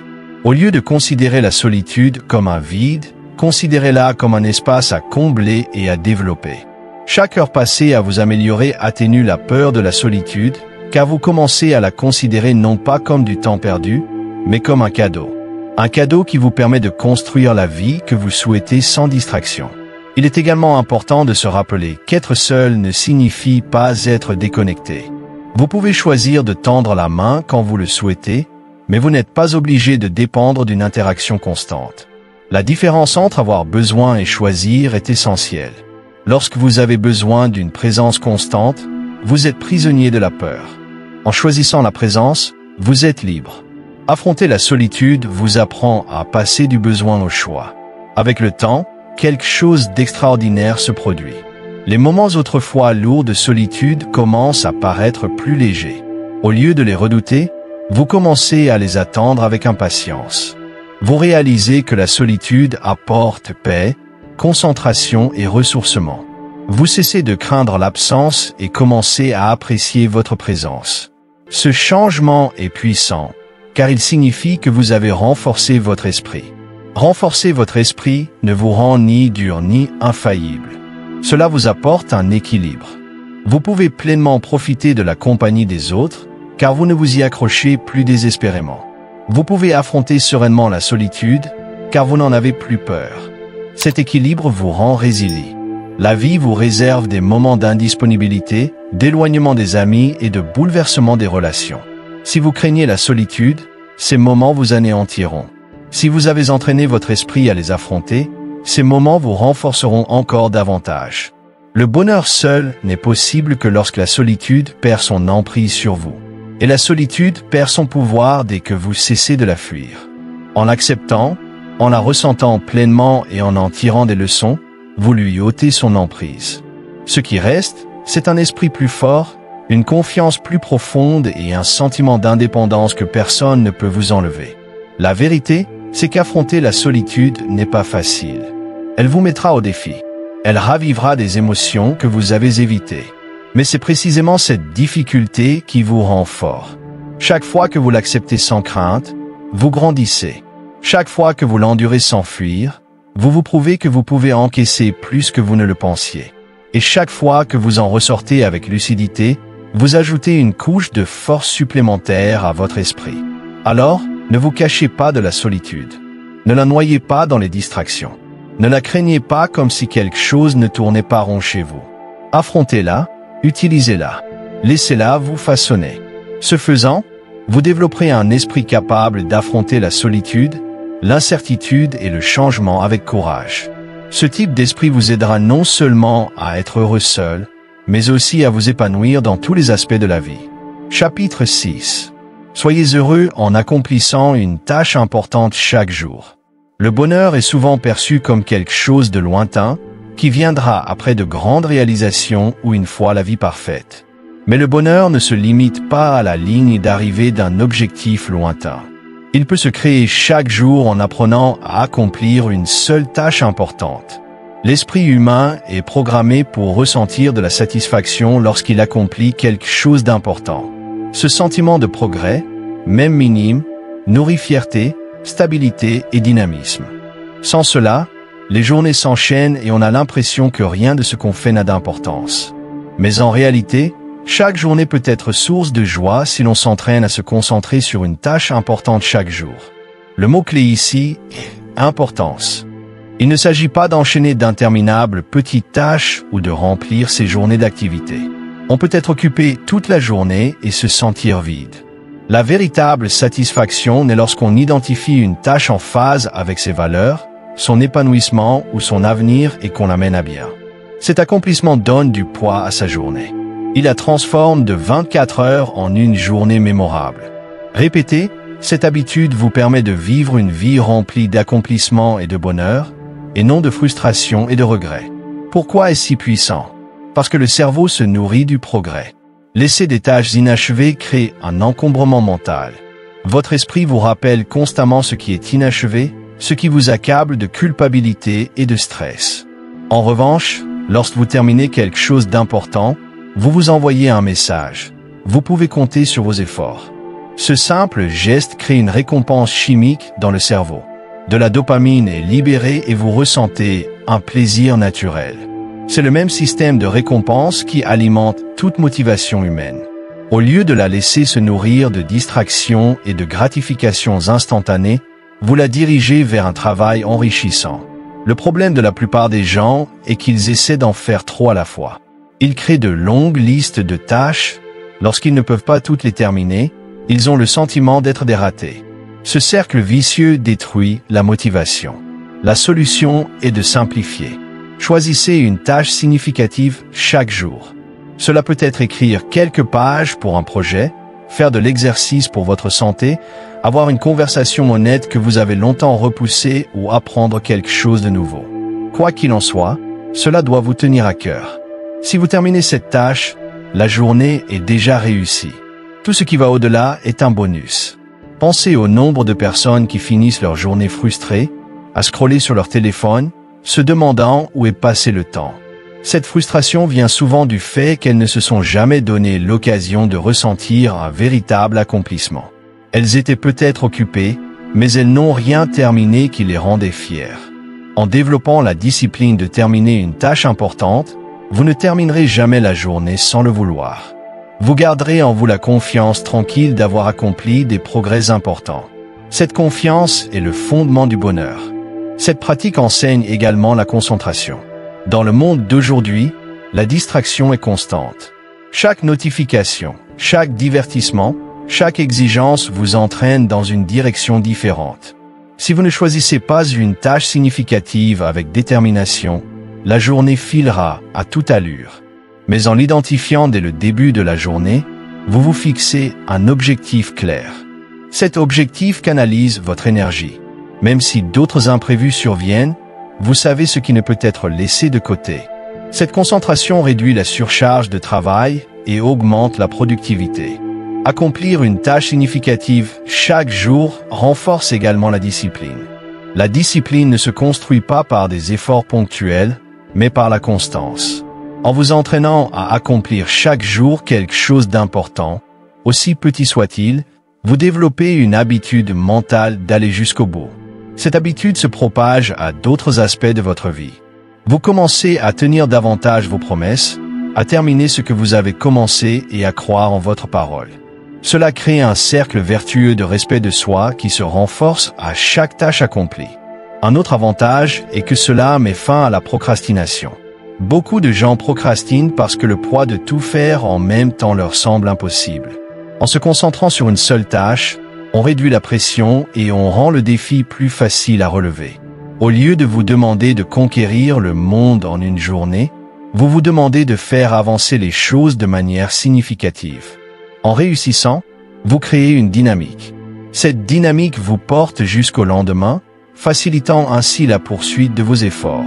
S1: Au lieu de considérer la solitude comme un vide, considérez-la comme un espace à combler et à développer. Chaque heure passée à vous améliorer atténue la peur de la solitude, car vous commencez à la considérer non pas comme du temps perdu, mais comme un cadeau. Un cadeau qui vous permet de construire la vie que vous souhaitez sans distraction. Il est également important de se rappeler qu'être seul ne signifie pas être déconnecté. Vous pouvez choisir de tendre la main quand vous le souhaitez, mais vous n'êtes pas obligé de dépendre d'une interaction constante. La différence entre avoir besoin et choisir est essentielle. Lorsque vous avez besoin d'une présence constante, vous êtes prisonnier de la peur. En choisissant la présence, vous êtes libre. Affronter la solitude vous apprend à passer du besoin au choix. Avec le temps, quelque chose d'extraordinaire se produit. Les moments autrefois lourds de solitude commencent à paraître plus légers. Au lieu de les redouter, vous commencez à les attendre avec impatience. Vous réalisez que la solitude apporte paix, concentration et ressourcement. Vous cessez de craindre l'absence et commencez à apprécier votre présence. Ce changement est puissant, car il signifie que vous avez renforcé votre esprit. Renforcer votre esprit ne vous rend ni dur ni infaillible. Cela vous apporte un équilibre. Vous pouvez pleinement profiter de la compagnie des autres, car vous ne vous y accrochez plus désespérément. Vous pouvez affronter sereinement la solitude, car vous n'en avez plus peur. Cet équilibre vous rend résilient. La vie vous réserve des moments d'indisponibilité, d'éloignement des amis et de bouleversement des relations. Si vous craignez la solitude, ces moments vous anéantiront. Si vous avez entraîné votre esprit à les affronter, ces moments vous renforceront encore davantage. Le bonheur seul n'est possible que lorsque la solitude perd son emprise sur vous. Et la solitude perd son pouvoir dès que vous cessez de la fuir. En l'acceptant, en la ressentant pleinement et en tirant des leçons, vous lui ôtez son emprise. Ce qui reste, c'est un esprit plus fort, une confiance plus profonde et un sentiment d'indépendance que personne ne peut vous enlever. La vérité, c'est qu'affronter la solitude n'est pas facile. Elle vous mettra au défi. Elle ravivera des émotions que vous avez évitées. Mais c'est précisément cette difficulté qui vous rend fort. Chaque fois que vous l'acceptez sans crainte, vous grandissez. Chaque fois que vous l'endurez sans fuir, vous vous prouvez que vous pouvez encaisser plus que vous ne le pensiez. Et chaque fois que vous en ressortez avec lucidité, vous ajoutez une couche de force supplémentaire à votre esprit. Alors, ne vous cachez pas de la solitude. Ne la noyez pas dans les distractions. Ne la craignez pas comme si quelque chose ne tournait pas rond chez vous. Affrontez-la. Utilisez-la. Laissez-la vous façonner. Ce faisant, vous développerez un esprit capable d'affronter la solitude, l'incertitude et le changement avec courage. Ce type d'esprit vous aidera non seulement à être heureux seul, mais aussi à vous épanouir dans tous les aspects de la vie. Chapitre 6. Soyez heureux en accomplissant une tâche importante chaque jour. Le bonheur est souvent perçu comme quelque chose de lointain, qui viendra après de grandes réalisations ou une fois la vie parfaite. Mais le bonheur ne se limite pas à la ligne d'arrivée d'un objectif lointain. Il peut se créer chaque jour en apprenant à accomplir une seule tâche importante. L'esprit humain est programmé pour ressentir de la satisfaction lorsqu'il accomplit quelque chose d'important. Ce sentiment de progrès, même minime, nourrit fierté, stabilité et dynamisme. Sans cela, les journées s'enchaînent et on a l'impression que rien de ce qu'on fait n'a d'importance. Mais en réalité, chaque journée peut être source de joie si l'on s'entraîne à se concentrer sur une tâche importante chaque jour. Le mot-clé ici est importance. Il ne s'agit pas d'enchaîner d'interminables petites tâches ou de remplir ses journées d'activité. On peut être occupé toute la journée et se sentir vide. La véritable satisfaction naît lorsqu'on identifie une tâche en phase avec ses valeurs, son épanouissement ou son avenir et qu'on l'amène à bien. Cet accomplissement donne du poids à sa journée. Il la transforme de 24 heures en une journée mémorable. Répétez, cette habitude vous permet de vivre une vie remplie d'accomplissement et de bonheur, et non de frustration et de regret. Pourquoi est-ce si puissant? Parce que le cerveau se nourrit du progrès. Laisser des tâches inachevées crée un encombrement mental. Votre esprit vous rappelle constamment ce qui est inachevé, ce qui vous accable de culpabilité et de stress. En revanche, lorsque vous terminez quelque chose d'important, vous vous envoyez un message. Vous pouvez compter sur vos efforts. Ce simple geste crée une récompense chimique dans le cerveau. De la dopamine est libérée et vous ressentez un plaisir naturel. C'est le même système de récompense qui alimente toute motivation humaine. Au lieu de la laisser se nourrir de distractions et de gratifications instantanées, vous la dirigez vers un travail enrichissant. Le problème de la plupart des gens est qu'ils essaient d'en faire trop à la fois. Ils créent de longues listes de tâches. Lorsqu'ils ne peuvent pas toutes les terminer, ils ont le sentiment d'être des ratés. Ce cercle vicieux détruit la motivation. La solution est de simplifier. Choisissez une tâche significative chaque jour. Cela peut être écrire quelques pages pour un projet, faire de l'exercice pour votre santé, avoir une conversation honnête que vous avez longtemps repoussée ou apprendre quelque chose de nouveau. Quoi qu'il en soit, cela doit vous tenir à cœur. Si vous terminez cette tâche, la journée est déjà réussie. Tout ce qui va au-delà est un bonus. Pensez au nombre de personnes qui finissent leur journée frustrées, à scroller sur leur téléphone, se demandant où est passé le temps. Cette frustration vient souvent du fait qu'elles ne se sont jamais donné l'occasion de ressentir un véritable accomplissement. Elles étaient peut-être occupées, mais elles n'ont rien terminé qui les rendait fières. En développant la discipline de terminer une tâche importante, vous ne terminerez jamais la journée sans le vouloir. Vous garderez en vous la confiance tranquille d'avoir accompli des progrès importants. Cette confiance est le fondement du bonheur. Cette pratique enseigne également la concentration. Dans le monde d'aujourd'hui, la distraction est constante. Chaque notification, chaque divertissement, chaque exigence vous entraîne dans une direction différente. Si vous ne choisissez pas une tâche significative avec détermination, la journée filera à toute allure. Mais en l'identifiant dès le début de la journée, vous vous fixez un objectif clair. Cet objectif canalise votre énergie. Même si d'autres imprévus surviennent, vous savez ce qui ne peut être laissé de côté. Cette concentration réduit la surcharge de travail et augmente la productivité. Accomplir une tâche significative chaque jour renforce également la discipline. La discipline ne se construit pas par des efforts ponctuels, mais par la constance. En vous entraînant à accomplir chaque jour quelque chose d'important, aussi petit soit-il, vous développez une habitude mentale d'aller jusqu'au bout. Cette habitude se propage à d'autres aspects de votre vie. Vous commencez à tenir davantage vos promesses, à terminer ce que vous avez commencé et à croire en votre parole. Cela crée un cercle vertueux de respect de soi qui se renforce à chaque tâche accomplie. Un autre avantage est que cela met fin à la procrastination. Beaucoup de gens procrastinent parce que le poids de tout faire en même temps leur semble impossible. En se concentrant sur une seule tâche, on réduit la pression et on rend le défi plus facile à relever. Au lieu de vous demander de conquérir le monde en une journée, vous vous demandez de faire avancer les choses de manière significative. En réussissant, vous créez une dynamique. Cette dynamique vous porte jusqu'au lendemain, facilitant ainsi la poursuite de vos efforts.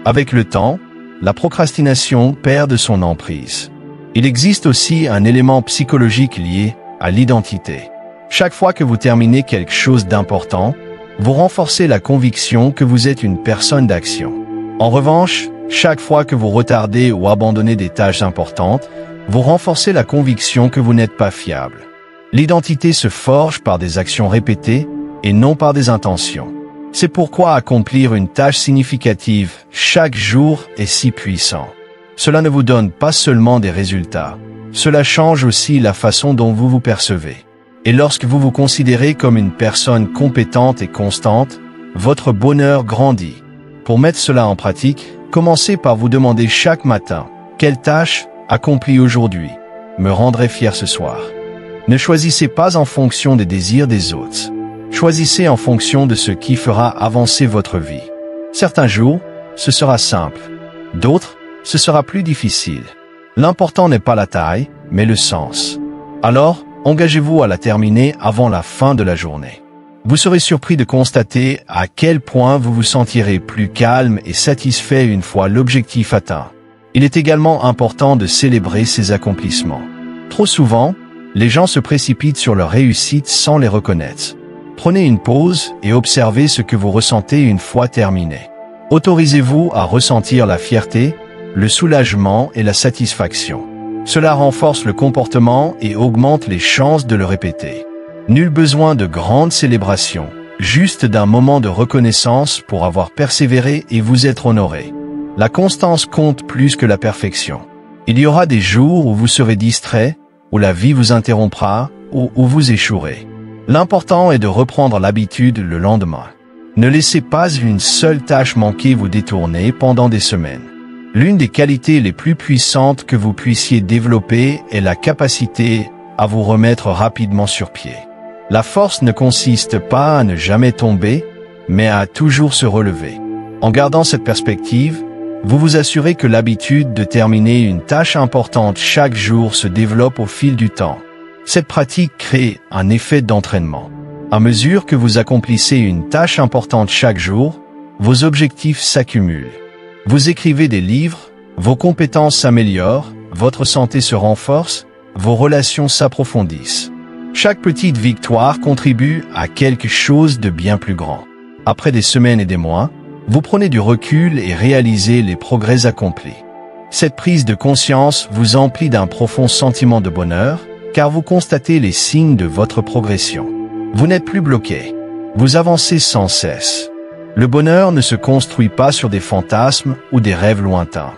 S1: Avec le temps, la procrastination perd de son emprise. Il existe aussi un élément psychologique lié à l'identité. Chaque fois que vous terminez quelque chose d'important, vous renforcez la conviction que vous êtes une personne d'action. En revanche, chaque fois que vous retardez ou abandonnez des tâches importantes, vous renforcez la conviction que vous n'êtes pas fiable. L'identité se forge par des actions répétées et non par des intentions. C'est pourquoi accomplir une tâche significative chaque jour est si puissant. Cela ne vous donne pas seulement des résultats, cela change aussi la façon dont vous vous percevez. Et lorsque vous vous considérez comme une personne compétente et constante, votre bonheur grandit. Pour mettre cela en pratique, commencez par vous demander chaque matin, quelle tâche accomplie aujourd'hui me rendrait fier ce soir. Ne choisissez pas en fonction des désirs des autres. Choisissez en fonction de ce qui fera avancer votre vie. Certains jours, ce sera simple. D'autres, ce sera plus difficile. L'important n'est pas la taille, mais le sens. Alors, engagez-vous à la terminer avant la fin de la journée. Vous serez surpris de constater à quel point vous vous sentirez plus calme et satisfait une fois l'objectif atteint. Il est également important de célébrer ces accomplissements. Trop souvent, les gens se précipitent sur leur réussite sans les reconnaître. Prenez une pause et observez ce que vous ressentez une fois terminé. Autorisez-vous à ressentir la fierté, le soulagement et la satisfaction. Cela renforce le comportement et augmente les chances de le répéter. Nul besoin de grandes célébrations, juste d'un moment de reconnaissance pour avoir persévéré et vous être honoré. La constance compte plus que la perfection. Il y aura des jours où vous serez distrait, où la vie vous interrompra, ou où vous échouerez. L'important est de reprendre l'habitude le lendemain. Ne laissez pas une seule tâche manquer vous détourner pendant des semaines. L'une des qualités les plus puissantes que vous puissiez développer est la capacité à vous remettre rapidement sur pied. La force ne consiste pas à ne jamais tomber, mais à toujours se relever. En gardant cette perspective, vous vous assurez que l'habitude de terminer une tâche importante chaque jour se développe au fil du temps. Cette pratique crée un effet d'entraînement. À mesure que vous accomplissez une tâche importante chaque jour, vos objectifs s'accumulent. Vous écrivez des livres, vos compétences s'améliorent, votre santé se renforce, vos relations s'approfondissent. Chaque petite victoire contribue à quelque chose de bien plus grand. Après des semaines et des mois, vous prenez du recul et réalisez les progrès accomplis. Cette prise de conscience vous emplit d'un profond sentiment de bonheur, car vous constatez les signes de votre progression. Vous n'êtes plus bloqué. Vous avancez sans cesse. Le bonheur ne se construit pas sur des fantasmes ou des rêves lointains.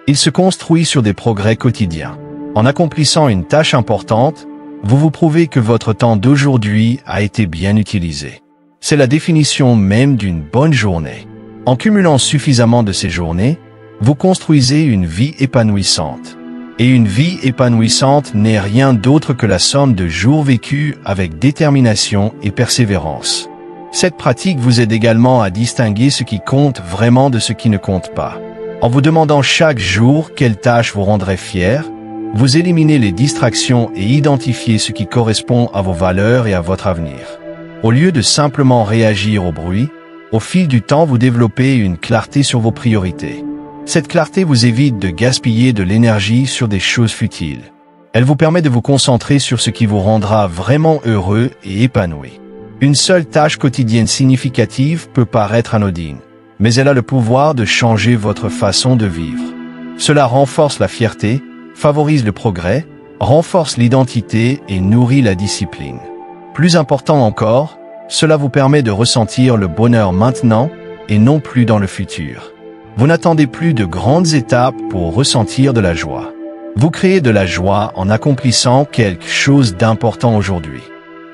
S1: Il se construit sur des progrès quotidiens. En accomplissant une tâche importante, vous vous prouvez que votre temps d'aujourd'hui a été bien utilisé. C'est la définition même d'une bonne journée. En cumulant suffisamment de ces journées, vous construisez une vie épanouissante. Et une vie épanouissante n'est rien d'autre que la somme de jours vécus avec détermination et persévérance. Cette pratique vous aide également à distinguer ce qui compte vraiment de ce qui ne compte pas. En vous demandant chaque jour quelle tâche vous rendrait fier, vous éliminez les distractions et identifiez ce qui correspond à vos valeurs et à votre avenir. Au lieu de simplement réagir au bruit, au fil du temps vous développez une clarté sur vos priorités. Cette clarté vous évite de gaspiller de l'énergie sur des choses futiles. Elle vous permet de vous concentrer sur ce qui vous rendra vraiment heureux et épanoui. Une seule tâche quotidienne significative peut paraître anodine, mais elle a le pouvoir de changer votre façon de vivre. Cela renforce la fierté, favorise le progrès, renforce l'identité et nourrit la discipline. Plus important encore, cela vous permet de ressentir le bonheur maintenant et non plus dans le futur. Vous n'attendez plus de grandes étapes pour ressentir de la joie. Vous créez de la joie en accomplissant quelque chose d'important aujourd'hui.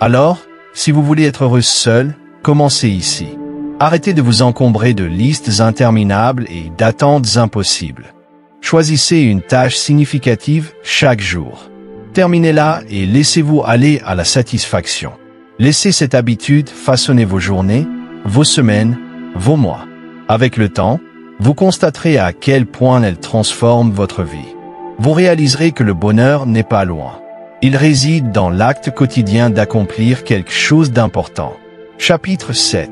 S1: Alors, si vous voulez être heureux seul, commencez ici. Arrêtez de vous encombrer de listes interminables et d'attentes impossibles. Choisissez une tâche significative chaque jour. Terminez-la et laissez-vous aller à la satisfaction. Laissez cette habitude façonner vos journées, vos semaines, vos mois. Avec le temps, vous constaterez à quel point elle transforme votre vie. Vous réaliserez que le bonheur n'est pas loin. Il réside dans l'acte quotidien d'accomplir quelque chose d'important. Chapitre 7.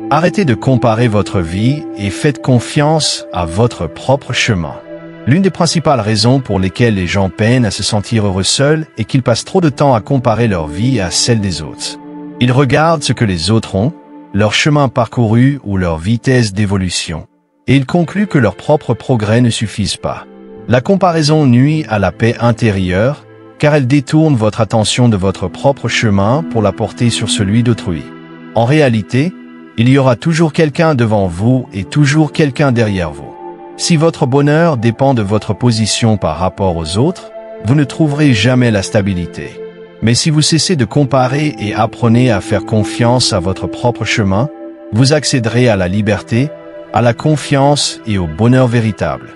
S1: Arrêtez de comparer votre vie et faites confiance à votre propre chemin. L'une des principales raisons pour lesquelles les gens peinent à se sentir heureux seuls est qu'ils passent trop de temps à comparer leur vie à celle des autres. Ils regardent ce que les autres ont, leur chemin parcouru ou leur vitesse d'évolution, et ils concluent que leurs propres progrès ne suffisent pas. La comparaison nuit à la paix intérieure, car elle détourne votre attention de votre propre chemin pour la porter sur celui d'autrui. En réalité, il y aura toujours quelqu'un devant vous et toujours quelqu'un derrière vous. Si votre bonheur dépend de votre position par rapport aux autres, vous ne trouverez jamais la stabilité. Mais si vous cessez de comparer et apprenez à faire confiance à votre propre chemin, vous accéderez à la liberté, à la confiance et au bonheur véritable.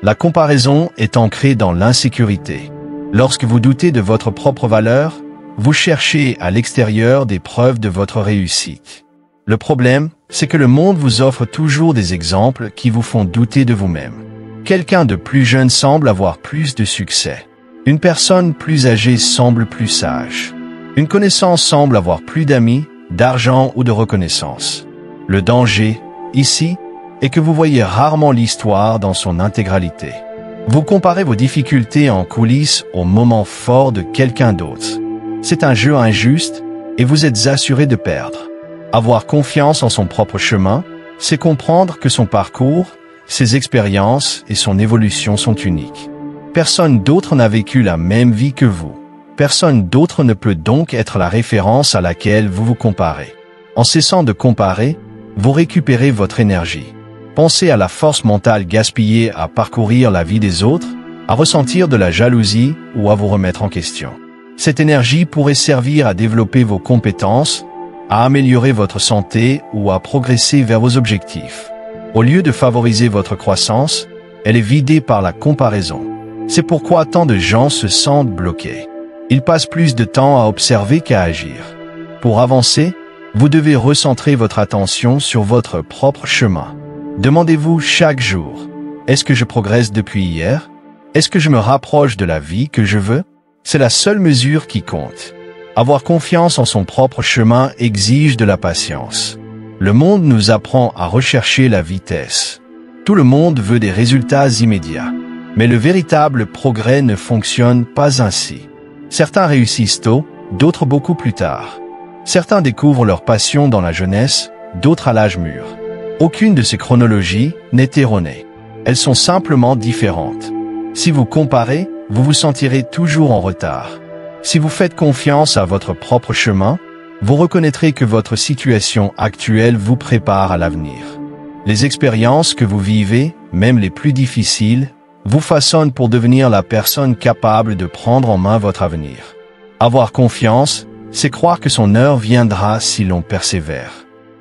S1: La comparaison est ancrée dans l'insécurité. Lorsque vous doutez de votre propre valeur, vous cherchez à l'extérieur des preuves de votre réussite. Le problème, c'est que le monde vous offre toujours des exemples qui vous font douter de vous-même. Quelqu'un de plus jeune semble avoir plus de succès. Une personne plus âgée semble plus sage. Une connaissance semble avoir plus d'amis, d'argent ou de reconnaissance. Le danger, ici, est que vous voyez rarement l'histoire dans son intégralité. Vous comparez vos difficultés en coulisses au moment fort de quelqu'un d'autre. C'est un jeu injuste et vous êtes assuré de perdre. Avoir confiance en son propre chemin, c'est comprendre que son parcours, ses expériences et son évolution sont uniques. Personne d'autre n'a vécu la même vie que vous. Personne d'autre ne peut donc être la référence à laquelle vous vous comparez. En cessant de comparer, vous récupérez votre énergie. Pensez à la force mentale gaspillée à parcourir la vie des autres, à ressentir de la jalousie ou à vous remettre en question. Cette énergie pourrait servir à développer vos compétences, à améliorer votre santé ou à progresser vers vos objectifs. Au lieu de favoriser votre croissance, elle est vidée par la comparaison. C'est pourquoi tant de gens se sentent bloqués. Ils passent plus de temps à observer qu'à agir. Pour avancer, vous devez recentrer votre attention sur votre propre chemin. Demandez-vous chaque jour, est-ce que je progresse depuis hier? Est-ce que je me rapproche de la vie que je veux? C'est la seule mesure qui compte. Avoir confiance en son propre chemin exige de la patience. Le monde nous apprend à rechercher la vitesse. Tout le monde veut des résultats immédiats. Mais le véritable progrès ne fonctionne pas ainsi. Certains réussissent tôt, d'autres beaucoup plus tard. Certains découvrent leur passion dans la jeunesse, d'autres à l'âge mûr. Aucune de ces chronologies n'est erronée. Elles sont simplement différentes. Si vous comparez, vous vous sentirez toujours en retard. Si vous faites confiance à votre propre chemin, vous reconnaîtrez que votre situation actuelle vous prépare à l'avenir. Les expériences que vous vivez, même les plus difficiles, vous façonnent pour devenir la personne capable de prendre en main votre avenir. Avoir confiance, c'est croire que son heure viendra si l'on persévère.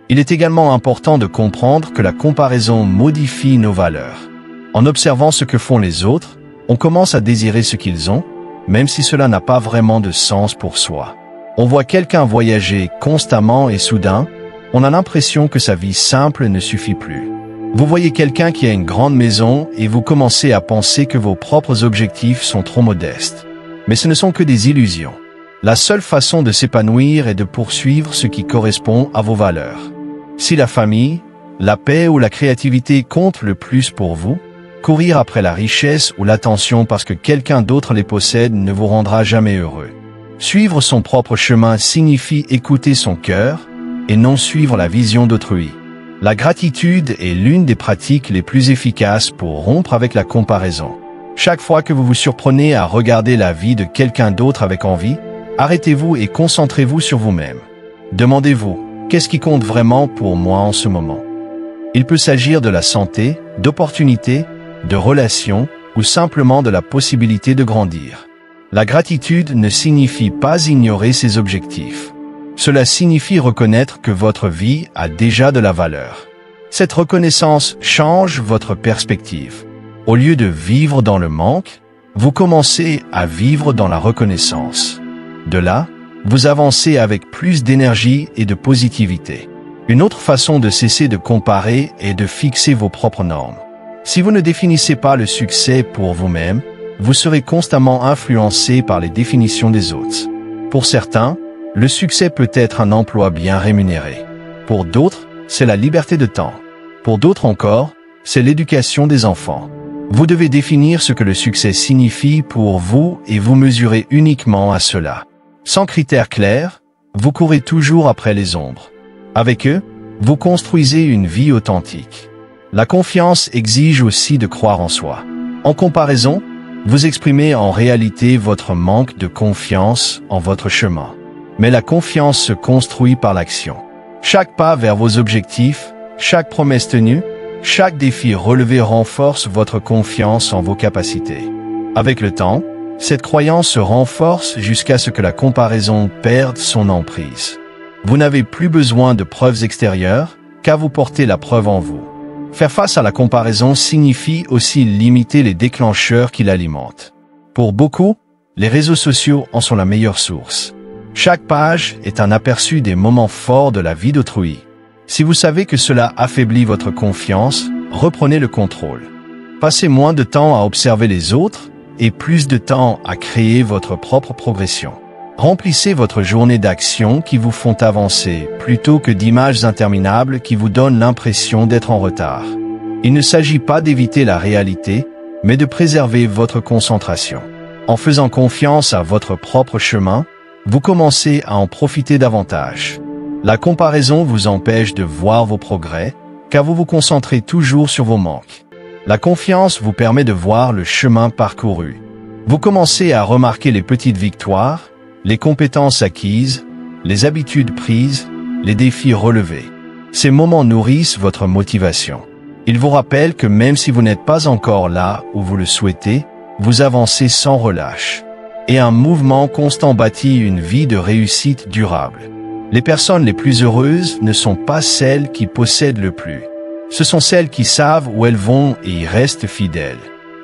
S1: Il est également important de comprendre que la comparaison modifie nos valeurs. En observant ce que font les autres, on commence à désirer ce qu'ils ont, même si cela n'a pas vraiment de sens pour soi. On voit quelqu'un voyager constamment et soudain, on a l'impression que sa vie simple ne suffit plus. Vous voyez quelqu'un qui a une grande maison et vous commencez à penser que vos propres objectifs sont trop modestes. Mais ce ne sont que des illusions. La seule façon de s'épanouir est de poursuivre ce qui correspond à vos valeurs. Si la famille, la paix ou la créativité comptent le plus pour vous, courir après la richesse ou l'attention parce que quelqu'un d'autre les possède ne vous rendra jamais heureux. Suivre son propre chemin signifie écouter son cœur et non suivre la vision d'autrui. La gratitude est l'une des pratiques les plus efficaces pour rompre avec la comparaison. Chaque fois que vous vous surprenez à regarder la vie de quelqu'un d'autre avec envie, arrêtez-vous et concentrez-vous sur vous-même. Demandez-vous, qu'est-ce qui compte vraiment pour moi en ce moment? Il peut s'agir de la santé, d'opportunités, de relations ou simplement de la possibilité de grandir. La gratitude ne signifie pas ignorer ses objectifs. Cela signifie reconnaître que votre vie a déjà de la valeur. Cette reconnaissance change votre perspective. Au lieu de vivre dans le manque, vous commencez à vivre dans la reconnaissance. De là, vous avancez avec plus d'énergie et de positivité. Une autre façon de cesser de comparer est de fixer vos propres normes. Si vous ne définissez pas le succès pour vous-même, vous serez constamment influencé par les définitions des autres. Pour certains, le succès peut être un emploi bien rémunéré. Pour d'autres, c'est la liberté de temps. Pour d'autres encore, c'est l'éducation des enfants. Vous devez définir ce que le succès signifie pour vous et vous mesurez uniquement à cela. Sans critères clairs, vous courez toujours après les ombres. Avec eux, vous construisez une vie authentique. La confiance exige aussi de croire en soi. En comparaison, vous exprimez en réalité votre manque de confiance en votre chemin. Mais la confiance se construit par l'action. Chaque pas vers vos objectifs, chaque promesse tenue, chaque défi relevé renforce votre confiance en vos capacités. Avec le temps, cette croyance se renforce jusqu'à ce que la comparaison perde son emprise. Vous n'avez plus besoin de preuves extérieures, car vous portez la preuve en vous. Faire face à la comparaison signifie aussi limiter les déclencheurs qui l'alimentent. Pour beaucoup, les réseaux sociaux en sont la meilleure source. Chaque page est un aperçu des moments forts de la vie d'autrui. Si vous savez que cela affaiblit votre confiance, reprenez le contrôle. Passez moins de temps à observer les autres et plus de temps à créer votre propre progression. Remplissez votre journée d'actions qui vous font avancer plutôt que d'images interminables qui vous donnent l'impression d'être en retard. Il ne s'agit pas d'éviter la réalité, mais de préserver votre concentration. En faisant confiance à votre propre chemin, vous commencez à en profiter davantage. La comparaison vous empêche de voir vos progrès, car vous vous concentrez toujours sur vos manques. La confiance vous permet de voir le chemin parcouru. Vous commencez à remarquer les petites victoires, les compétences acquises, les habitudes prises, les défis relevés. Ces moments nourrissent votre motivation. Ils vous rappellent que même si vous n'êtes pas encore là où vous le souhaitez, vous avancez sans relâche. Et un mouvement constant bâtit une vie de réussite durable. Les personnes les plus heureuses ne sont pas celles qui possèdent le plus. Ce sont celles qui savent où elles vont et y restent fidèles.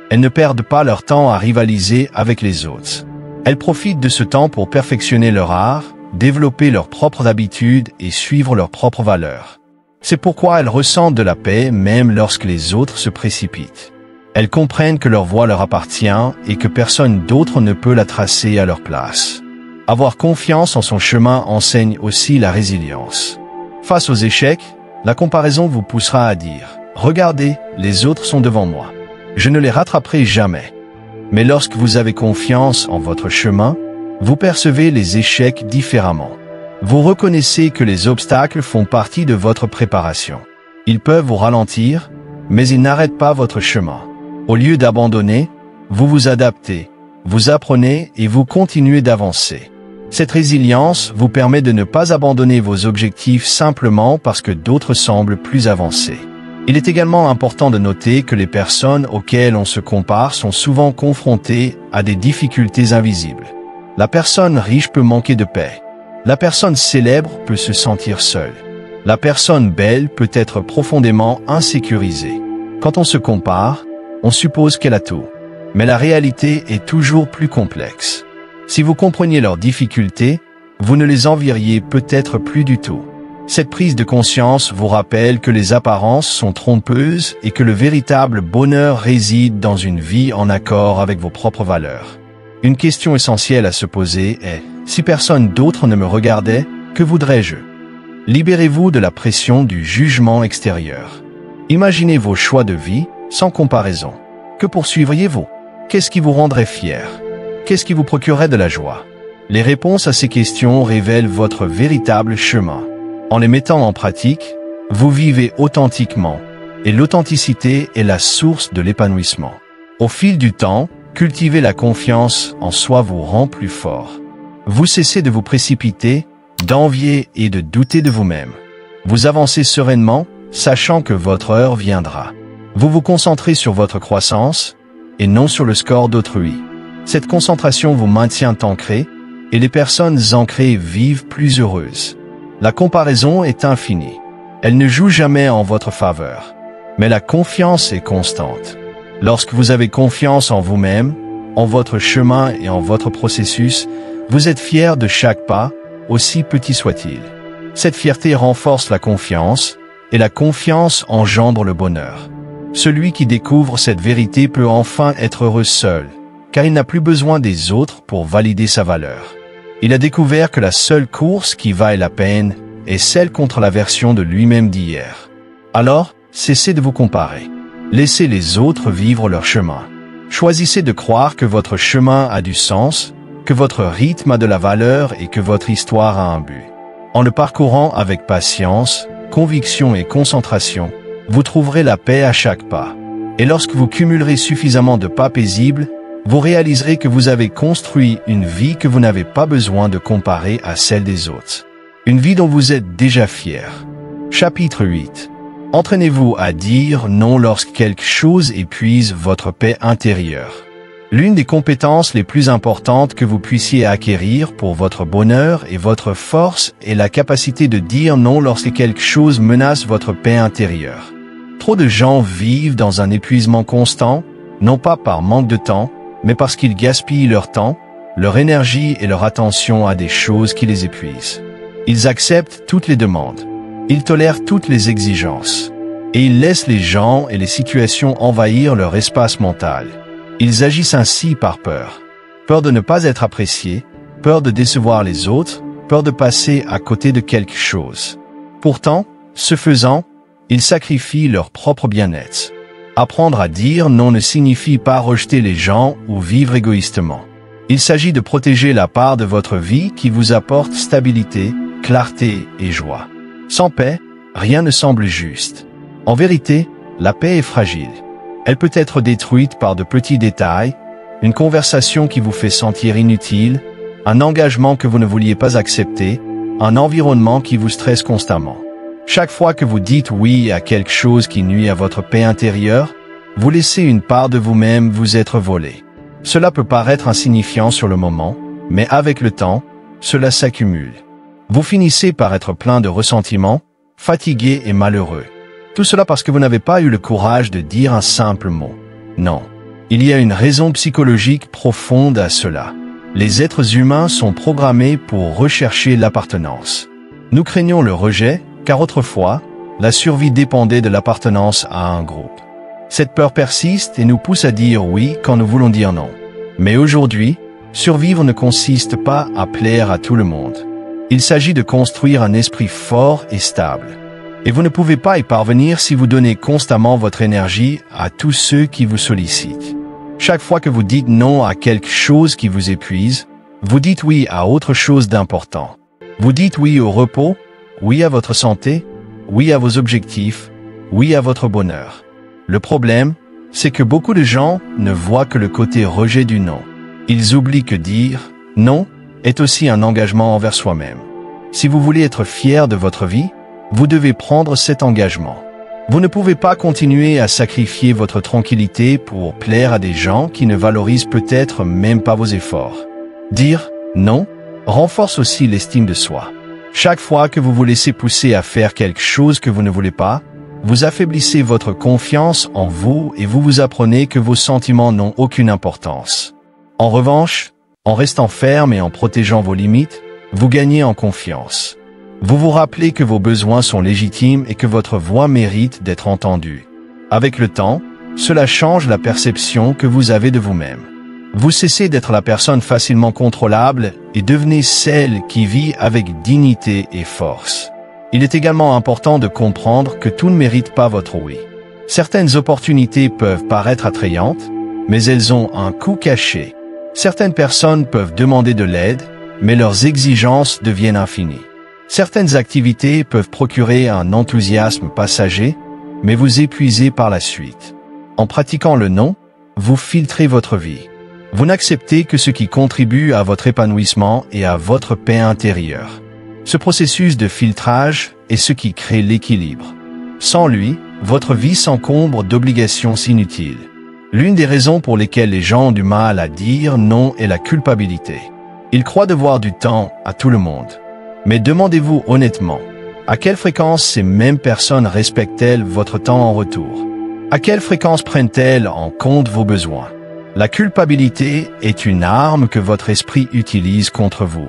S1: Elles ne perdent pas leur temps à rivaliser avec les autres. Elles profitent de ce temps pour perfectionner leur art, développer leurs propres habitudes et suivre leurs propres valeurs. C'est pourquoi elles ressentent de la paix même lorsque les autres se précipitent. Elles comprennent que leur voie leur appartient et que personne d'autre ne peut la tracer à leur place. Avoir confiance en son chemin enseigne aussi la résilience. Face aux échecs, la comparaison vous poussera à dire « Regardez, les autres sont devant moi. Je ne les rattraperai jamais. » Mais lorsque vous avez confiance en votre chemin, Vous percevez les échecs différemment. Vous reconnaissez que les obstacles font partie de votre préparation. Ils peuvent vous ralentir, mais ils n'arrêtent pas votre chemin. Au lieu d'abandonner, vous vous adaptez, vous apprenez et vous continuez d'avancer. Cette résilience vous permet de ne pas abandonner vos objectifs simplement parce que d'autres semblent plus avancés. Il est également important de noter que les personnes auxquelles on se compare sont souvent confrontées à des difficultés invisibles. La personne riche peut manquer de paix. La personne célèbre peut se sentir seule. La personne belle peut être profondément insécurisée. Quand on se compare, on suppose qu'elle a tout. Mais la réalité est toujours plus complexe. Si vous compreniez leurs difficultés, vous ne les envieriez peut-être plus du tout. Cette prise de conscience vous rappelle que les apparences sont trompeuses et que le véritable bonheur réside dans une vie en accord avec vos propres valeurs. Une question essentielle à se poser est « Si personne d'autre ne me regardait, que voudrais-je » Libérez-vous de la pression du jugement extérieur. Imaginez vos choix de vie sans comparaison. Que poursuivriez-vous? Qu'est-ce qui vous rendrait fier? Qu'est-ce qui vous procurerait de la joie? Les réponses à ces questions révèlent votre véritable chemin. En les mettant en pratique, vous vivez authentiquement, et l'authenticité est la source de l'épanouissement. Au fil du temps, cultiver la confiance en soi vous rend plus fort. Vous cessez de vous précipiter, d'envier et de douter de vous-même. Vous avancez sereinement, sachant que votre heure viendra. Vous vous concentrez sur votre croissance, et non sur le score d'autrui. Cette concentration vous maintient ancré, et les personnes ancrées vivent plus heureuses. La comparaison est infinie. Elle ne joue jamais en votre faveur. Mais la confiance est constante. Lorsque vous avez confiance en vous-même, en votre chemin et en votre processus, vous êtes fier de chaque pas, aussi petit soit-il. Cette fierté renforce la confiance, et la confiance engendre le bonheur. Celui qui découvre cette vérité peut enfin être heureux seul, car il n'a plus besoin des autres pour valider sa valeur. Il a découvert que la seule course qui vaille la peine est celle contre la version de lui-même d'hier. Alors, cessez de vous comparer. Laissez les autres vivre leur chemin. Choisissez de croire que votre chemin a du sens, que votre rythme a de la valeur et que votre histoire a un but. En le parcourant avec patience, conviction et concentration, vous trouverez la paix à chaque pas. Et lorsque vous cumulerez suffisamment de pas paisibles, vous réaliserez que vous avez construit une vie que vous n'avez pas besoin de comparer à celle des autres. Une vie dont vous êtes déjà fier. Chapitre 8. Entraînez-vous à dire non lorsque quelque chose épuise votre paix intérieure. L'une des compétences les plus importantes que vous puissiez acquérir pour votre bonheur et votre force est la capacité de dire non lorsque quelque chose menace votre paix intérieure. Trop de gens vivent dans un épuisement constant, non pas par manque de temps, mais parce qu'ils gaspillent leur temps, leur énergie et leur attention à des choses qui les épuisent. Ils acceptent toutes les demandes. Ils tolèrent toutes les exigences. Et ils laissent les gens et les situations envahir leur espace mental. Ils agissent ainsi par peur. Peur de ne pas être appréciés, peur de décevoir les autres, peur de passer à côté de quelque chose. Pourtant, ce faisant, ils sacrifient leur propre bien-être. Apprendre à dire non ne signifie pas rejeter les gens ou vivre égoïstement. Il s'agit de protéger la part de votre vie qui vous apporte stabilité, clarté et joie. Sans paix, rien ne semble juste. En vérité, la paix est fragile. Elle peut être détruite par de petits détails, une conversation qui vous fait sentir inutile, un engagement que vous ne vouliez pas accepter, un environnement qui vous stresse constamment. Chaque fois que vous dites oui à quelque chose qui nuit à votre paix intérieure, vous laissez une part de vous-même vous être volée. Cela peut paraître insignifiant sur le moment, mais avec le temps, cela s'accumule. Vous finissez par être plein de ressentiment, fatigué et malheureux. Tout cela parce que vous n'avez pas eu le courage de dire un simple mot. Non. Il y a une raison psychologique profonde à cela. Les êtres humains sont programmés pour rechercher l'appartenance. Nous craignons le rejet, car autrefois, la survie dépendait de l'appartenance à un groupe. Cette peur persiste et nous pousse à dire oui quand nous voulons dire non. Mais aujourd'hui, survivre ne consiste pas à plaire à tout le monde. Il s'agit de construire un esprit fort et stable. Et vous ne pouvez pas y parvenir si vous donnez constamment votre énergie à tous ceux qui vous sollicitent. Chaque fois que vous dites non à quelque chose qui vous épuise, Vous dites oui à autre chose d'important. Vous dites oui au repos, oui à votre santé, oui à vos objectifs, oui à votre bonheur. Le problème, c'est que beaucoup de gens ne voient que le côté rejet du non. Ils oublient que dire non est aussi un engagement envers soi-même. Si vous voulez être fier de votre vie, vous devez prendre cet engagement. Vous ne pouvez pas continuer à sacrifier votre tranquillité pour plaire à des gens qui ne valorisent peut-être même pas vos efforts. Dire non renforce aussi l'estime de soi. Chaque fois que vous vous laissez pousser à faire quelque chose que vous ne voulez pas, vous affaiblissez votre confiance en vous et vous vous apprenez que vos sentiments n'ont aucune importance. En revanche, en restant ferme et en protégeant vos limites, vous gagnez en confiance. Vous vous rappelez que vos besoins sont légitimes et que votre voix mérite d'être entendue. Avec le temps, cela change la perception que vous avez de vous-même. Vous cessez d'être la personne facilement contrôlable et devenez celle qui vit avec dignité et force. Il est également important de comprendre que tout ne mérite pas votre oui. Certaines opportunités peuvent paraître attrayantes, mais elles ont un coût caché. Certaines personnes peuvent demander de l'aide, mais leurs exigences deviennent infinies. Certaines activités peuvent procurer un enthousiasme passager, mais vous épuiser par la suite. En pratiquant le non, vous filtrez votre vie. Vous n'acceptez que ce qui contribue à votre épanouissement et à votre paix intérieure. Ce processus de filtrage est ce qui crée l'équilibre. Sans lui, votre vie s'encombre d'obligations inutiles. L'une des raisons pour lesquelles les gens ont du mal à dire non est la culpabilité. Ils croient devoir du temps à tout le monde. Mais demandez-vous honnêtement, à quelle fréquence ces mêmes personnes respectent-elles votre temps en retour? À quelle fréquence prennent-elles en compte vos besoins? La culpabilité est une arme que votre esprit utilise contre vous.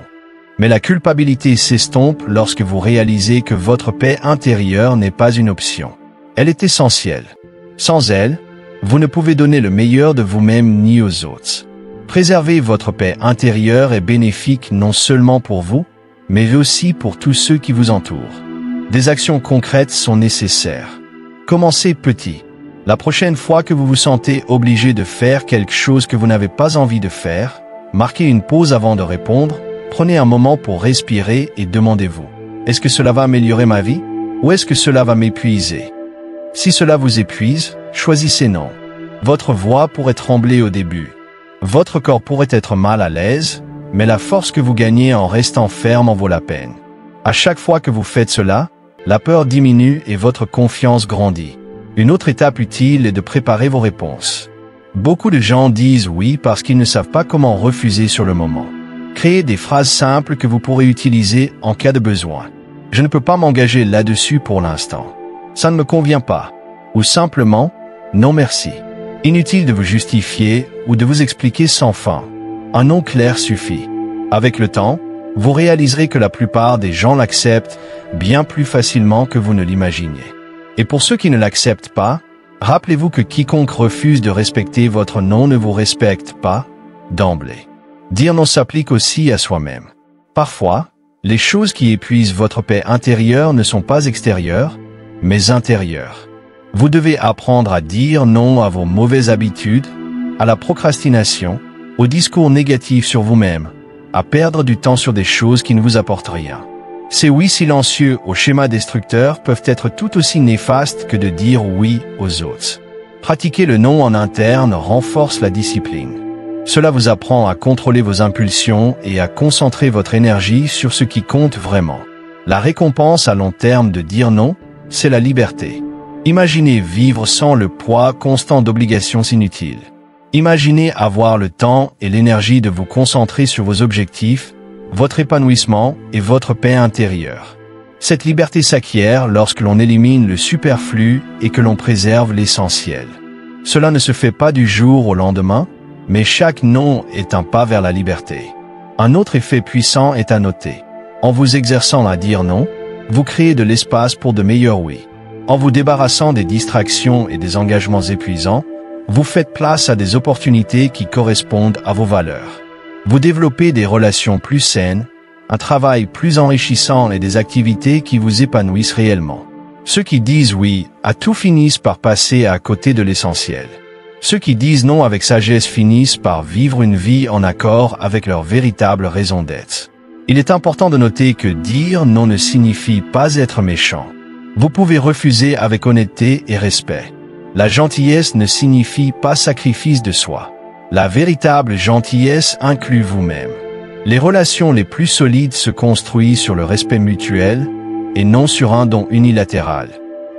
S1: Mais la culpabilité s'estompe lorsque vous réalisez que votre paix intérieure n'est pas une option. Elle est essentielle. Sans elle, vous ne pouvez donner le meilleur de vous-même ni aux autres. Préserver votre paix intérieure est bénéfique non seulement pour vous, mais aussi pour tous ceux qui vous entourent. Des actions concrètes sont nécessaires. Commencez petit. La prochaine fois que vous vous sentez obligé de faire quelque chose que vous n'avez pas envie de faire, marquez une pause avant de répondre, prenez un moment pour respirer et demandez-vous, est-ce que cela va améliorer ma vie ou est-ce que cela va m'épuiser? Si cela vous épuise, choisissez non. Votre voix pourrait trembler au début. Votre corps pourrait être mal à l'aise, mais la force que vous gagnez en restant ferme en vaut la peine. À chaque fois que vous faites cela, la peur diminue et votre confiance grandit. Une autre étape utile est de préparer vos réponses. Beaucoup de gens disent oui parce qu'ils ne savent pas comment refuser sur le moment. Créez des phrases simples que vous pourrez utiliser en cas de besoin. Je ne peux pas m'engager là-dessus pour l'instant. Ça ne me convient pas. Ou simplement, non merci. Inutile de vous justifier ou de vous expliquer sans fin. Un non clair suffit. Avec le temps, vous réaliserez que la plupart des gens l'acceptent bien plus facilement que vous ne l'imaginez. Et pour ceux qui ne l'acceptent pas, rappelez-vous que quiconque refuse de respecter votre non ne vous respecte pas d'emblée. Dire non s'applique aussi à soi-même. Parfois, les choses qui épuisent votre paix intérieure ne sont pas extérieures, mais intérieures. Vous devez apprendre à dire non à vos mauvaises habitudes, à la procrastination, aux discours négatifs sur vous-même, à perdre du temps sur des choses qui ne vous apportent rien. Ces oui silencieux aux schémas destructeurs peuvent être tout aussi néfastes que de dire oui aux autres. Pratiquer le non en interne renforce la discipline. Cela vous apprend à contrôler vos impulsions et à concentrer votre énergie sur ce qui compte vraiment. La récompense à long terme de dire non, c'est la liberté. Imaginez vivre sans le poids constant d'obligations inutiles. Imaginez avoir le temps et l'énergie de vous concentrer sur vos objectifs, votre épanouissement et votre paix intérieure. Cette liberté s'acquiert lorsque l'on élimine le superflu et que l'on préserve l'essentiel. Cela ne se fait pas du jour au lendemain, mais chaque non est un pas vers la liberté. Un autre effet puissant est à noter. En vous exerçant à dire non, vous créez de l'espace pour de meilleurs oui. En vous débarrassant des distractions et des engagements épuisants, vous faites place à des opportunités qui correspondent à vos valeurs. Vous développez des relations plus saines, un travail plus enrichissant et des activités qui vous épanouissent réellement. Ceux qui disent oui à tout finissent par passer à côté de l'essentiel. Ceux qui disent non avec sagesse finissent par vivre une vie en accord avec leur véritable raison d'être. Il est important de noter que dire non ne signifie pas être méchant. Vous pouvez refuser avec honnêteté et respect. La gentillesse ne signifie pas sacrifice de soi. La véritable gentillesse inclut vous-même. Les relations les plus solides se construisent sur le respect mutuel et non sur un don unilatéral.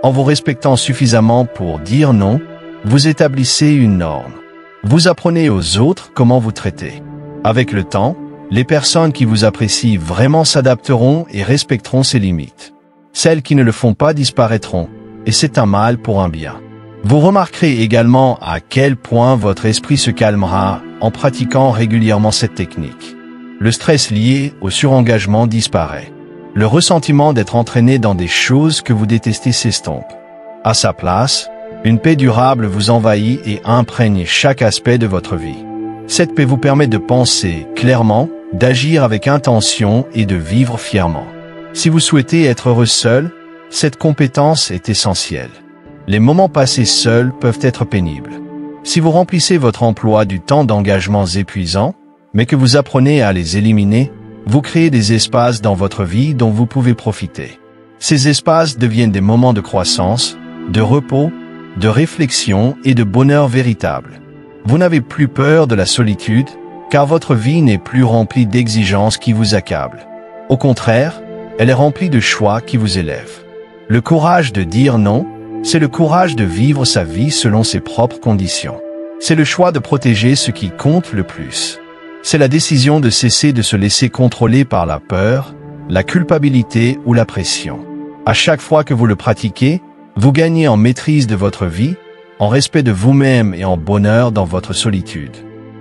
S1: En vous respectant suffisamment pour dire non, vous établissez une norme. Vous apprenez aux autres comment vous traiter. Avec le temps, les personnes qui vous apprécient vraiment s'adapteront et respecteront ces limites. Celles qui ne le font pas disparaîtront, et c'est un mal pour un bien. Vous remarquerez également à quel point votre esprit se calmera en pratiquant régulièrement cette technique. Le stress lié au surengagement disparaît. Le ressentiment d'être entraîné dans des choses que vous détestez s'estompe. À sa place, une paix durable vous envahit et imprègne chaque aspect de votre vie. Cette paix vous permet de penser clairement, d'agir avec intention et de vivre fièrement. Si vous souhaitez être heureux seul, cette compétence est essentielle. Les moments passés seuls peuvent être pénibles. Si vous remplissez votre emploi du temps d'engagements épuisants, mais que vous apprenez à les éliminer, vous créez des espaces dans votre vie dont vous pouvez profiter. Ces espaces deviennent des moments de croissance, de repos, de réflexion et de bonheur véritable. Vous n'avez plus peur de la solitude, car votre vie n'est plus remplie d'exigences qui vous accablent. Au contraire, elle est remplie de choix qui vous élèvent. Le courage de dire non, c'est le courage de vivre sa vie selon ses propres conditions. C'est le choix de protéger ce qui compte le plus. C'est la décision de cesser de se laisser contrôler par la peur, la culpabilité ou la pression. À chaque fois que vous le pratiquez, vous gagnez en maîtrise de votre vie, en respect de vous-même et en bonheur dans votre solitude.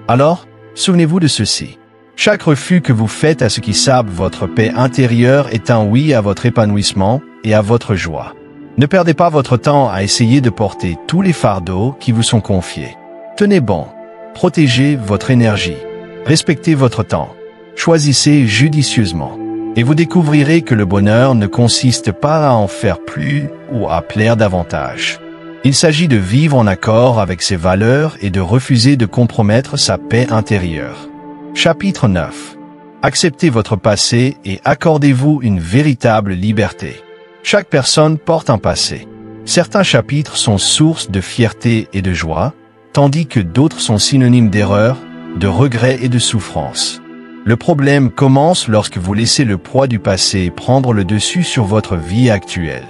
S1: Alors, souvenez-vous de ceci. Chaque refus que vous faites à ce qui sape votre paix intérieure est un oui à votre épanouissement et à votre joie. Ne perdez pas votre temps à essayer de porter tous les fardeaux qui vous sont confiés. Tenez bon. Protégez votre énergie. Respectez votre temps. Choisissez judicieusement. Et vous découvrirez que le bonheur ne consiste pas à en faire plus ou à plaire davantage. Il s'agit de vivre en accord avec ses valeurs et de refuser de compromettre sa paix intérieure. Chapitre 9. Acceptez votre passé et accordez-vous une véritable liberté. Chaque personne porte un passé. Certains chapitres sont source de fierté et de joie, tandis que d'autres sont synonymes d'erreur, de regret et de souffrance. Le problème commence lorsque vous laissez le poids du passé prendre le dessus sur votre vie actuelle.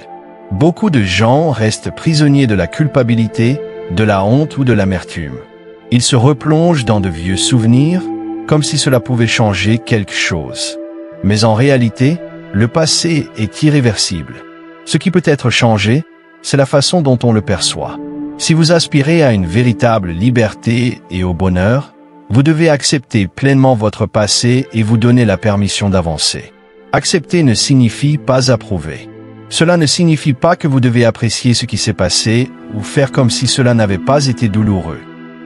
S1: Beaucoup de gens restent prisonniers de la culpabilité, de la honte ou de l'amertume. Ils se replongent dans de vieux souvenirs, comme si cela pouvait changer quelque chose. Mais en réalité, le passé est irréversible. Ce qui peut être changé, c'est la façon dont on le perçoit. Si vous aspirez à une véritable liberté et au bonheur, vous devez accepter pleinement votre passé et vous donner la permission d'avancer. Accepter ne signifie pas approuver. Cela ne signifie pas que vous devez apprécier ce qui s'est passé ou faire comme si cela n'avait pas été douloureux.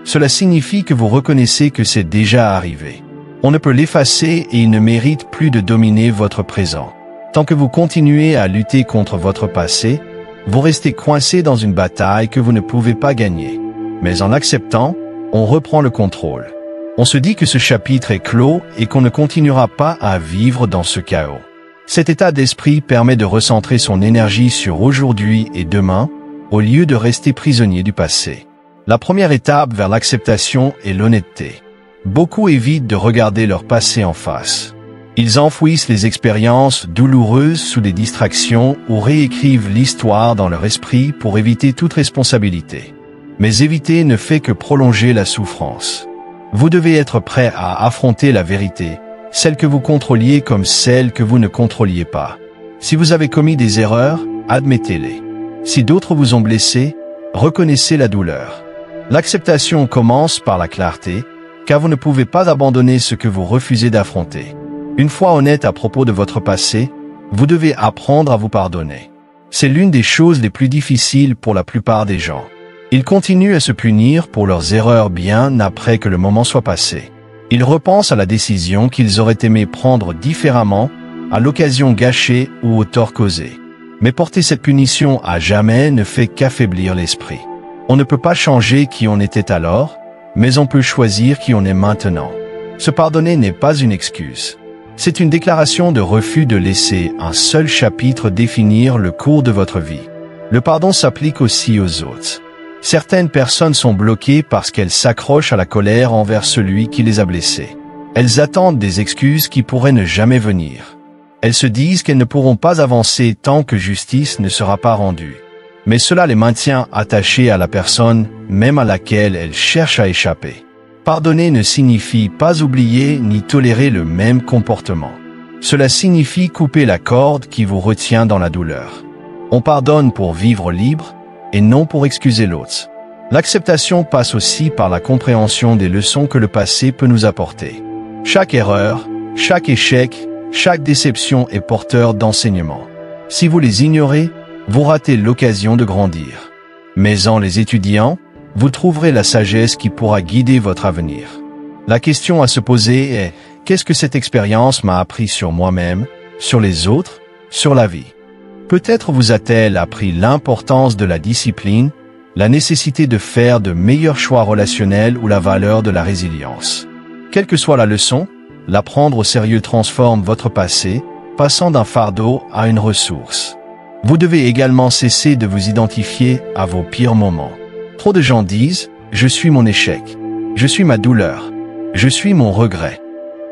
S1: Cela signifie que vous reconnaissez que c'est déjà arrivé. On ne peut l'effacer et il ne mérite plus de dominer votre présent. Tant que vous continuez à lutter contre votre passé, vous restez coincé dans une bataille que vous ne pouvez pas gagner. Mais en acceptant, on reprend le contrôle. On se dit que ce chapitre est clos et qu'on ne continuera pas à vivre dans ce chaos. Cet état d'esprit permet de recentrer son énergie sur aujourd'hui et demain, au lieu de rester prisonnier du passé. La première étape vers l'acceptation est l'honnêteté. Beaucoup évitent de regarder leur passé en face. Ils enfouissent les expériences douloureuses sous des distractions ou réécrivent l'histoire dans leur esprit pour éviter toute responsabilité. Mais éviter ne fait que prolonger la souffrance. Vous devez être prêt à affronter la vérité, celle que vous contrôliez comme celle que vous ne contrôliez pas. Si vous avez commis des erreurs, admettez-les. Si d'autres vous ont blessé, reconnaissez la douleur. L'acceptation commence par la clarté, car vous ne pouvez pas abandonner ce que vous refusez d'affronter. Une fois honnête à propos de votre passé, vous devez apprendre à vous pardonner. C'est l'une des choses les plus difficiles pour la plupart des gens. Ils continuent à se punir pour leurs erreurs bien après que le moment soit passé. Ils repensent à la décision qu'ils auraient aimé prendre différemment, à l'occasion gâchée ou au tort causé. Mais porter cette punition à jamais ne fait qu'affaiblir l'esprit. On ne peut pas changer qui on était alors, mais on peut choisir qui on est maintenant. Se pardonner n'est pas une excuse. C'est une déclaration de refus de laisser un seul chapitre définir le cours de votre vie. Le pardon s'applique aussi aux autres. Certaines personnes sont bloquées parce qu'elles s'accrochent à la colère envers celui qui les a blessées. Elles attendent des excuses qui pourraient ne jamais venir. Elles se disent qu'elles ne pourront pas avancer tant que justice ne sera pas rendue. Mais cela les maintient attachées à la personne, même à laquelle elles cherchent à échapper. Pardonner ne signifie pas oublier ni tolérer le même comportement. Cela signifie couper la corde qui vous retient dans la douleur. On pardonne pour vivre libre et non pour excuser l'autre. L'acceptation passe aussi par la compréhension des leçons que le passé peut nous apporter. Chaque erreur, chaque échec, chaque déception est porteur d'enseignements. Si vous les ignorez, vous ratez l'occasion de grandir. Mais en les étudiant, vous trouverez la sagesse qui pourra guider votre avenir. La question à se poser est: qu'est-ce que cette expérience m'a appris sur moi-même, sur les autres, sur la vie? Peut-être vous a-t-elle appris l'importance de la discipline, la nécessité de faire de meilleurs choix relationnels ou la valeur de la résilience. Quelle que soit la leçon, l'apprendre au sérieux transforme votre passé, passant d'un fardeau à une ressource. Vous devez également cesser de vous identifier à vos pires moments. Trop de gens disent « Je suis mon échec, je suis ma douleur, je suis mon regret ».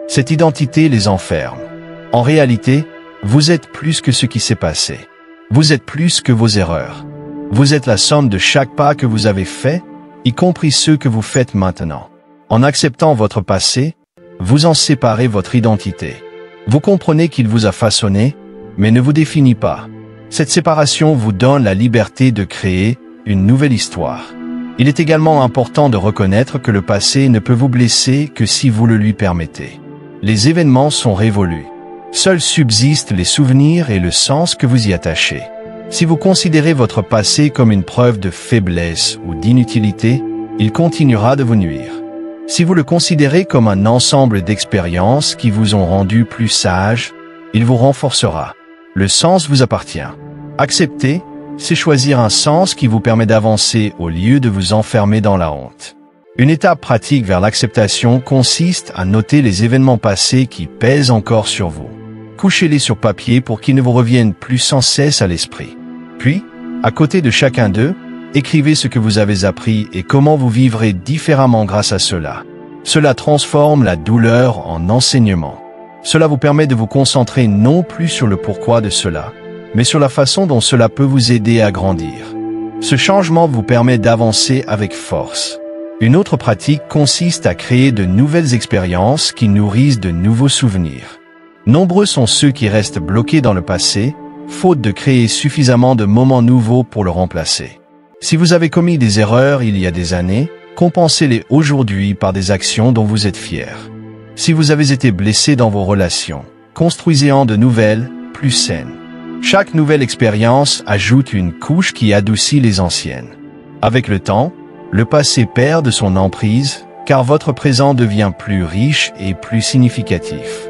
S1: Cette identité les enferme. En réalité, vous êtes plus que ce qui s'est passé. Vous êtes plus que vos erreurs. Vous êtes la somme de chaque pas que vous avez fait, y compris ceux que vous faites maintenant. En acceptant votre passé, vous en séparez votre identité. Vous comprenez qu'il vous a façonné, mais ne vous définit pas. Cette séparation vous donne la liberté de créer une nouvelle histoire. Il est également important de reconnaître que le passé ne peut vous blesser que si vous le lui permettez. Les événements sont révolus. Seuls subsistent les souvenirs et le sens que vous y attachez. Si vous considérez votre passé comme une preuve de faiblesse ou d'inutilité, il continuera de vous nuire. Si vous le considérez comme un ensemble d'expériences qui vous ont rendu plus sage, il vous renforcera. Le sens vous appartient. Accepter, c'est choisir un sens qui vous permet d'avancer au lieu de vous enfermer dans la honte. Une étape pratique vers l'acceptation consiste à noter les événements passés qui pèsent encore sur vous. Couchez-les sur papier pour qu'ils ne vous reviennent plus sans cesse à l'esprit. Puis, à côté de chacun d'eux, écrivez ce que vous avez appris et comment vous vivrez différemment grâce à cela. Cela transforme la douleur en enseignement. Cela vous permet de vous concentrer non plus sur le pourquoi de cela, mais sur la façon dont cela peut vous aider à grandir. Ce changement vous permet d'avancer avec force. Une autre pratique consiste à créer de nouvelles expériences qui nourrissent de nouveaux souvenirs. Nombreux sont ceux qui restent bloqués dans le passé, faute de créer suffisamment de moments nouveaux pour le remplacer. Si vous avez commis des erreurs il y a des années, compensez-les aujourd'hui par des actions dont vous êtes fiers. Si vous avez été blessé dans vos relations, construisez-en de nouvelles, plus saines. Chaque nouvelle expérience ajoute une couche qui adoucit les anciennes. Avec le temps, le passé perd de son emprise, car votre présent devient plus riche et plus significatif.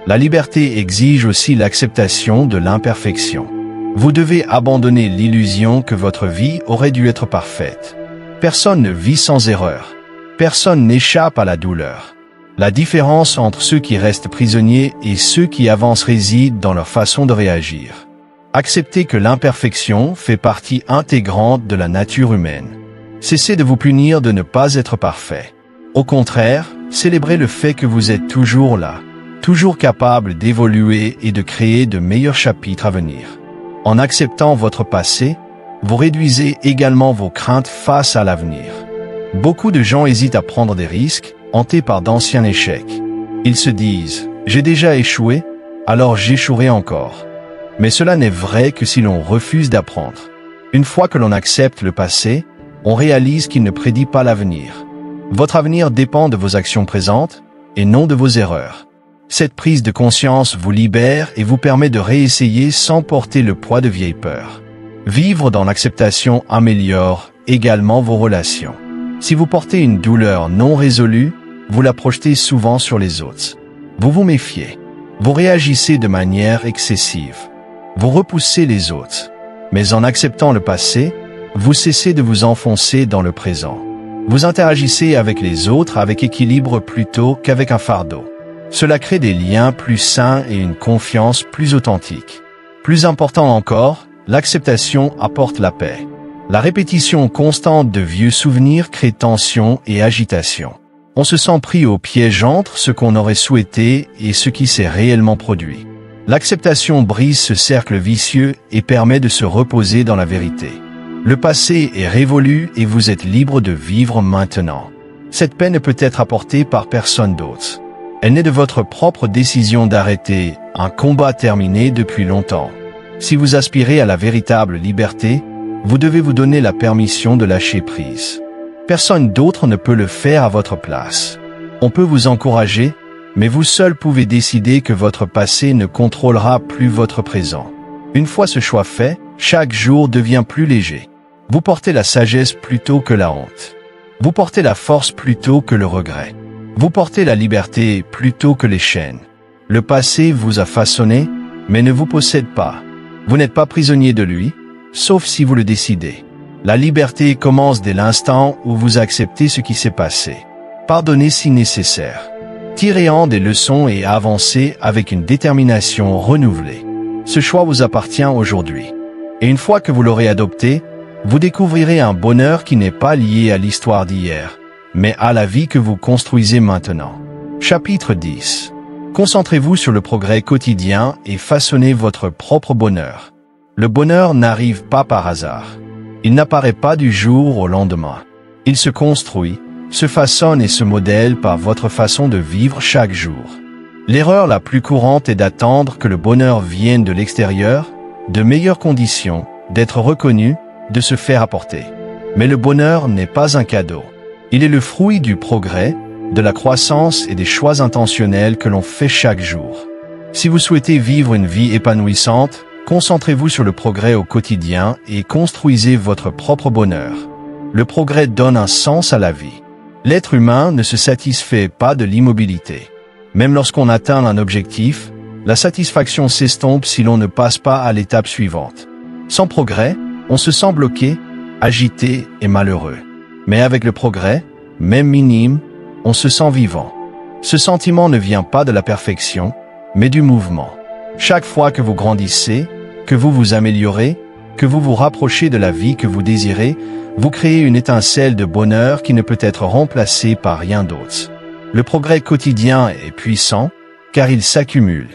S1: La liberté exige aussi l'acceptation de l'imperfection. Vous devez abandonner l'illusion que votre vie aurait dû être parfaite. Personne ne vit sans erreur. Personne n'échappe à la douleur. La différence entre ceux qui restent prisonniers et ceux qui avancent réside dans leur façon de réagir. Acceptez que l'imperfection fait partie intégrante de la nature humaine. Cessez de vous punir de ne pas être parfait. Au contraire, célébrez le fait que vous êtes toujours là, toujours capable d'évoluer et de créer de meilleurs chapitres à venir. En acceptant votre passé, vous réduisez également vos craintes face à l'avenir. Beaucoup de gens hésitent à prendre des risques, hantés par d'anciens échecs. Ils se disent « J'ai déjà échoué, alors j'échouerai encore ». Mais cela n'est vrai que si l'on refuse d'apprendre. Une fois que l'on accepte le passé, on réalise qu'il ne prédit pas l'avenir. Votre avenir dépend de vos actions présentes et non de vos erreurs. Cette prise de conscience vous libère et vous permet de réessayer sans porter le poids de vieilles peurs. Vivre dans l'acceptation améliore également vos relations. Si vous portez une douleur non résolue, vous la projetez souvent sur les autres. Vous vous méfiez. Vous réagissez de manière excessive. Vous repoussez les autres. Mais en acceptant le passé, Vous cessez de vous enfoncer dans le présent. Vous interagissez avec les autres avec équilibre plutôt qu'avec un fardeau. Cela crée des liens plus sains et une confiance plus authentique. Plus important encore, l'acceptation apporte la paix. La répétition constante de vieux souvenirs crée tension et agitation. On se sent pris au piège entre ce qu'on aurait souhaité et ce qui s'est réellement produit. L'acceptation brise ce cercle vicieux et permet de se reposer dans la vérité. Le passé est révolu et vous êtes libre de vivre maintenant. Cette paix ne peut être apportée par personne d'autre. Elle naît de votre propre décision d'arrêter un combat terminé depuis longtemps. Si vous aspirez à la véritable liberté, vous devez vous donner la permission de lâcher prise. Personne d'autre ne peut le faire à votre place. On peut vous encourager, mais vous seul pouvez décider que votre passé ne contrôlera plus votre présent. Une fois ce choix fait, chaque jour devient plus léger. Vous portez la sagesse plutôt que la honte. Vous portez la force plutôt que le regret. Vous portez la liberté plutôt que les chaînes. Le passé vous a façonné, mais ne vous possède pas. Vous n'êtes pas prisonnier de lui, sauf si vous le décidez. La liberté commence dès l'instant où vous acceptez ce qui s'est passé. Pardonnez si nécessaire. Tirez-en des leçons et avancez avec une détermination renouvelée. Ce choix vous appartient aujourd'hui. Et une fois que vous l'aurez adopté, vous découvrirez un bonheur qui n'est pas lié à l'histoire d'hier, mais à la vie que vous construisez maintenant. Chapitre 10. Concentrez-vous sur le progrès quotidien et façonnez votre propre bonheur. Le bonheur n'arrive pas par hasard. Il n'apparaît pas du jour au lendemain. Il se construit, se façonne et se modèle par votre façon de vivre chaque jour. L'erreur la plus courante est d'attendre que le bonheur vienne de l'extérieur, de meilleures conditions, d'être reconnu, de se faire apporter. Mais le bonheur n'est pas un cadeau. Il est le fruit du progrès, de la croissance et des choix intentionnels que l'on fait chaque jour. Si vous souhaitez vivre une vie épanouissante, concentrez-vous sur le progrès au quotidien et construisez votre propre bonheur. Le progrès donne un sens à la vie. L'être humain ne se satisfait pas de l'immobilité. Même lorsqu'on atteint un objectif, la satisfaction s'estompe si l'on ne passe pas à l'étape suivante. Sans progrès, on se sent bloqué, agité et malheureux. Mais avec le progrès, même minime, on se sent vivant. Ce sentiment ne vient pas de la perfection, mais du mouvement. Chaque fois que vous grandissez, que vous vous améliorez, que vous vous rapprochez de la vie que vous désirez, vous créez une étincelle de bonheur qui ne peut être remplacée par rien d'autre. Le progrès quotidien est puissant, car il s'accumule.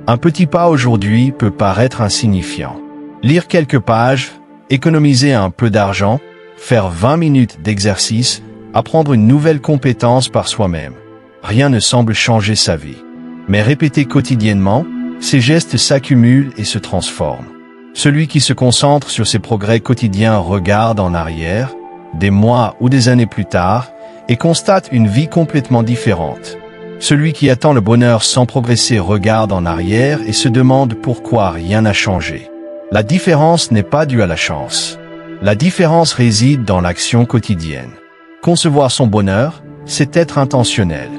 S1: Un petit pas aujourd'hui peut paraître insignifiant. Lire quelques pages, économiser un peu d'argent, faire 20 minutes d'exercice, apprendre une nouvelle compétence par soi-même. Rien ne semble changer sa vie. Mais répéter quotidiennement, ces gestes s'accumulent et se transforment. Celui qui se concentre sur ses progrès quotidiens regarde en arrière, des mois ou des années plus tard, et constate une vie complètement différente. Celui qui attend le bonheur sans progresser regarde en arrière et se demande pourquoi rien n'a changé. La différence n'est pas due à la chance. La différence réside dans l'action quotidienne. Concevoir son bonheur, c'est être intentionnel.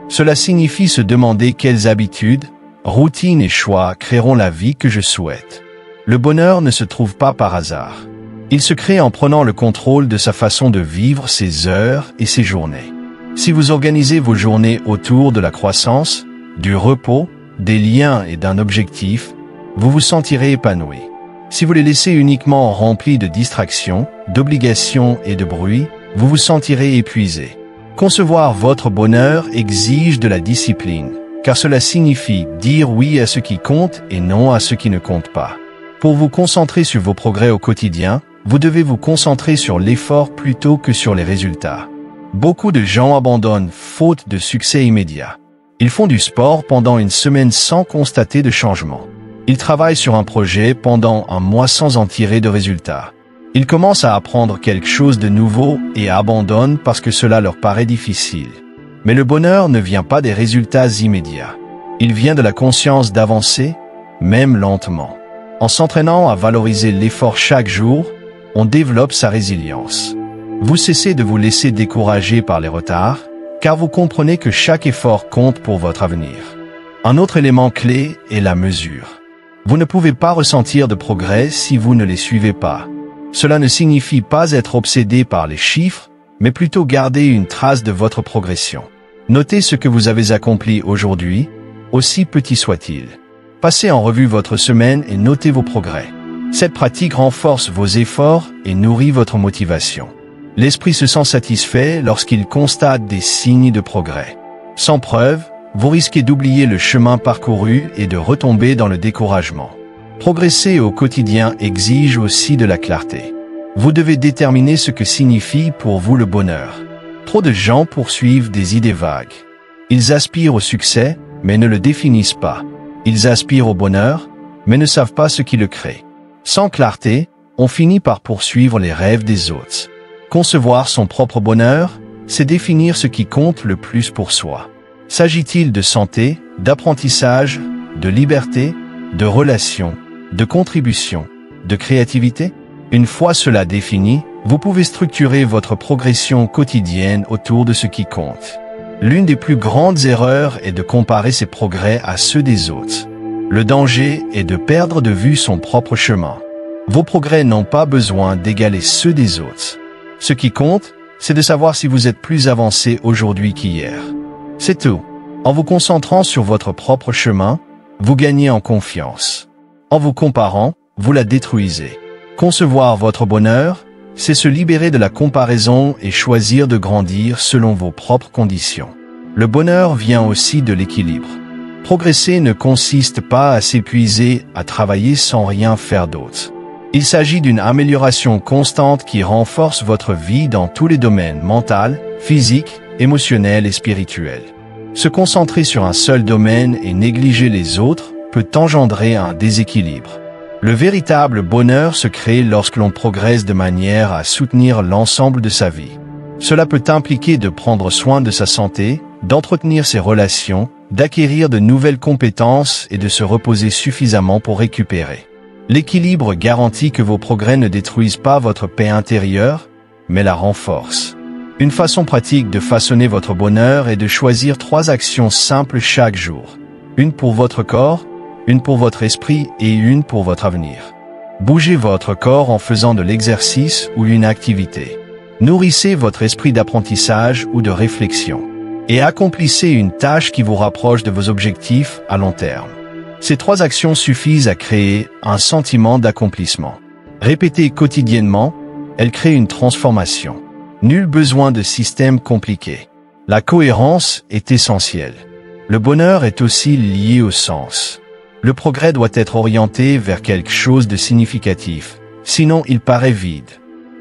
S1: Cela signifie se demander quelles habitudes, routines et choix créeront la vie que je souhaite. Le bonheur ne se trouve pas par hasard. Il se crée en prenant le contrôle de sa façon de vivre ses heures et ses journées. Si vous organisez vos journées autour de la croissance, du repos, des liens et d'un objectif, vous vous sentirez épanoui. Si vous les laissez uniquement remplis de distractions, d'obligations et de bruit, vous vous sentirez épuisé. Concevoir votre bonheur exige de la discipline, car cela signifie dire oui à ce qui compte et non à ce qui ne compte pas. Pour vous concentrer sur vos progrès au quotidien, vous devez vous concentrer sur l'effort plutôt que sur les résultats. Beaucoup de gens abandonnent faute de succès immédiat. Ils font du sport pendant une semaine sans constater de changement. Ils travaillent sur un projet pendant un mois sans en tirer de résultats. Ils commencent à apprendre quelque chose de nouveau et abandonnent parce que cela leur paraît difficile. Mais le bonheur ne vient pas des résultats immédiats. Il vient de la conscience d'avancer, même lentement. En s'entraînant à valoriser l'effort chaque jour, on développe sa résilience. Vous cessez de vous laisser décourager par les retards, car vous comprenez que chaque effort compte pour votre avenir. Un autre élément clé est la mesure. Vous ne pouvez pas ressentir de progrès si vous ne les suivez pas. Cela ne signifie pas être obsédé par les chiffres, mais plutôt garder une trace de votre progression. Notez ce que vous avez accompli aujourd'hui, aussi petit soit-il. Passez en revue votre semaine et notez vos progrès. Cette pratique renforce vos efforts et nourrit votre motivation. L'esprit se sent satisfait lorsqu'il constate des signes de progrès. Sans preuve, vous risquez d'oublier le chemin parcouru et de retomber dans le découragement. Progresser au quotidien exige aussi de la clarté. Vous devez déterminer ce que signifie pour vous le bonheur. Trop de gens poursuivent des idées vagues. Ils aspirent au succès, mais ne le définissent pas. Ils aspirent au bonheur, mais ne savent pas ce qui le crée. Sans clarté, on finit par poursuivre les rêves des autres. Concevoir son propre bonheur, c'est définir ce qui compte le plus pour soi. S'agit-il de santé, d'apprentissage, de liberté, de relations, de contribution, de créativité? Une fois cela défini, vous pouvez structurer votre progression quotidienne autour de ce qui compte. L'une des plus grandes erreurs est de comparer ses progrès à ceux des autres. Le danger est de perdre de vue son propre chemin. Vos progrès n'ont pas besoin d'égaler ceux des autres. Ce qui compte, c'est de savoir si vous êtes plus avancé aujourd'hui qu'hier. C'est tout. En vous concentrant sur votre propre chemin, vous gagnez en confiance. En vous comparant, vous la détruisez. Concevoir votre bonheur, c'est se libérer de la comparaison et choisir de grandir selon vos propres conditions. Le bonheur vient aussi de l'équilibre. Progresser ne consiste pas à s'épuiser, à travailler sans rien faire d'autre. Il s'agit d'une amélioration constante qui renforce votre vie dans tous les domaines mental, physique, émotionnel et spirituel. Se concentrer sur un seul domaine et négliger les autres peut engendrer un déséquilibre. Le véritable bonheur se crée lorsque l'on progresse de manière à soutenir l'ensemble de sa vie. Cela peut impliquer de prendre soin de sa santé, d'entretenir ses relations, d'acquérir de nouvelles compétences et de se reposer suffisamment pour récupérer. L'équilibre garantit que vos progrès ne détruisent pas votre paix intérieure, mais la renforcent. Une façon pratique de façonner votre bonheur est de choisir 3 actions simples chaque jour. Une pour votre corps, une pour votre esprit et une pour votre avenir. Bougez votre corps en faisant de l'exercice ou une activité. Nourrissez votre esprit d'apprentissage ou de réflexion. Et accomplissez une tâche qui vous rapproche de vos objectifs à long terme. Ces 3 actions suffisent à créer un sentiment d'accomplissement. Répétées quotidiennement, elles créent une transformation. Nul besoin de système compliqué. La cohérence est essentielle. Le bonheur est aussi lié au sens. Le progrès doit être orienté vers quelque chose de significatif, sinon il paraît vide.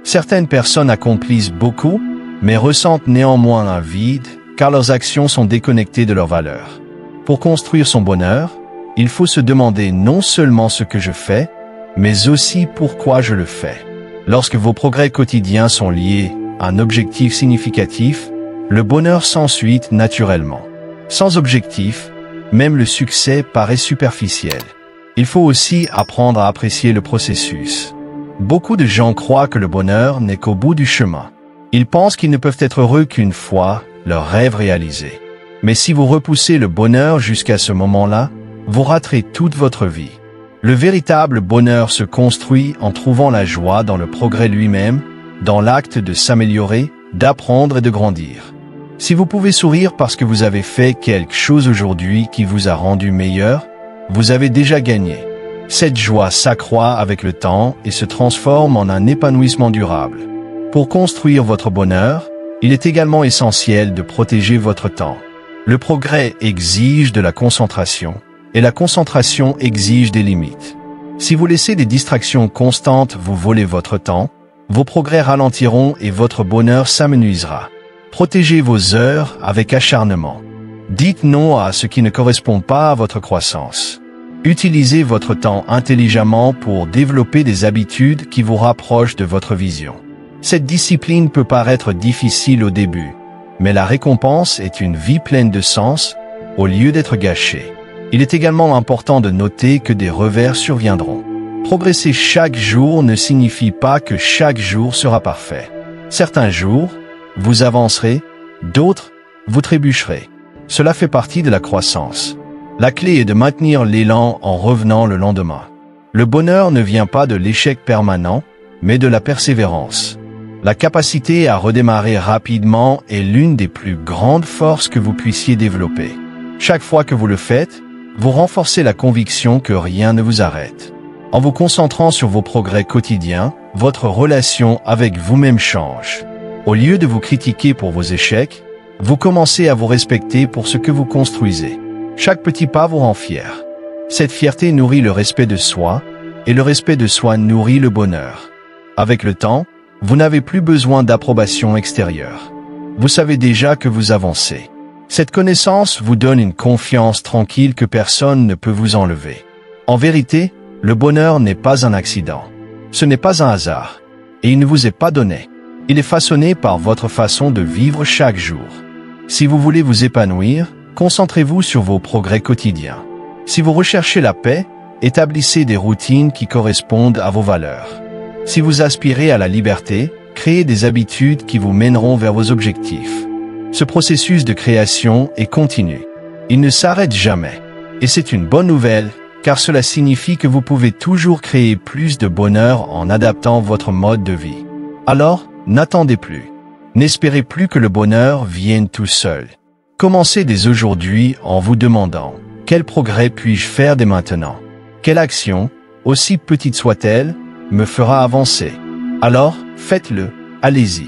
S1: Certaines personnes accomplissent beaucoup, mais ressentent néanmoins un vide, car leurs actions sont déconnectées de leurs valeurs. Pour construire son bonheur, il faut se demander non seulement ce que je fais, mais aussi pourquoi je le fais. Lorsque vos progrès quotidiens sont liés à un objectif significatif, le bonheur s'ensuit naturellement. Sans objectif, même le succès paraît superficiel. Il faut aussi apprendre à apprécier le processus. Beaucoup de gens croient que le bonheur n'est qu'au bout du chemin. Ils pensent qu'ils ne peuvent être heureux qu'une fois leur rêve réalisé. Mais si vous repoussez le bonheur jusqu'à ce moment-là, vous raterez toute votre vie. Le véritable bonheur se construit en trouvant la joie dans le progrès lui-même, dans l'acte de s'améliorer, d'apprendre et de grandir. Si vous pouvez sourire parce que vous avez fait quelque chose aujourd'hui qui vous a rendu meilleur, vous avez déjà gagné. Cette joie s'accroît avec le temps et se transforme en un épanouissement durable. Pour construire votre bonheur, il est également essentiel de protéger votre temps. Le progrès exige de la concentration, et la concentration exige des limites. Si vous laissez des distractions constantes vous voler votre temps, vos progrès ralentiront et votre bonheur s'amenuisera. Protégez vos heures avec acharnement. Dites non à ce qui ne correspond pas à votre croissance. Utilisez votre temps intelligemment pour développer des habitudes qui vous rapprochent de votre vision. Cette discipline peut paraître difficile au début, mais la récompense est une vie pleine de sens, au lieu d'être gâchée. Il est également important de noter que des revers surviendront. Progresser chaque jour ne signifie pas que chaque jour sera parfait. Certains jours, vous avancerez, d'autres, vous trébucherez. Cela fait partie de la croissance. La clé est de maintenir l'élan en revenant le lendemain. Le bonheur ne vient pas de l'échec permanent, mais de la persévérance. La capacité à redémarrer rapidement est l'une des plus grandes forces que vous puissiez développer. Chaque fois que vous le faites, vous renforcez la conviction que rien ne vous arrête. En vous concentrant sur vos progrès quotidiens, votre relation avec vous-même change. Au lieu de vous critiquer pour vos échecs, vous commencez à vous respecter pour ce que vous construisez. Chaque petit pas vous rend fier. Cette fierté nourrit le respect de soi, et le respect de soi nourrit le bonheur. Avec le temps, vous n'avez plus besoin d'approbation extérieure. Vous savez déjà que vous avancez. Cette connaissance vous donne une confiance tranquille que personne ne peut vous enlever. En vérité, le bonheur n'est pas un accident. Ce n'est pas un hasard. Et il ne vous est pas donné. Il est façonné par votre façon de vivre chaque jour. Si vous voulez vous épanouir, concentrez-vous sur vos progrès quotidiens. Si vous recherchez la paix, établissez des routines qui correspondent à vos valeurs. Si vous aspirez à la liberté, créez des habitudes qui vous mèneront vers vos objectifs. Ce processus de création est continu. Il ne s'arrête jamais. Et c'est une bonne nouvelle, car cela signifie que vous pouvez toujours créer plus de bonheur en adaptant votre mode de vie. Alors, n'attendez plus. N'espérez plus que le bonheur vienne tout seul. Commencez dès aujourd'hui en vous demandant « Quel progrès puis-je faire dès maintenant ? Quelle action, aussi petite soit-elle, me fera avancer ?» Alors, faites-le, allez-y.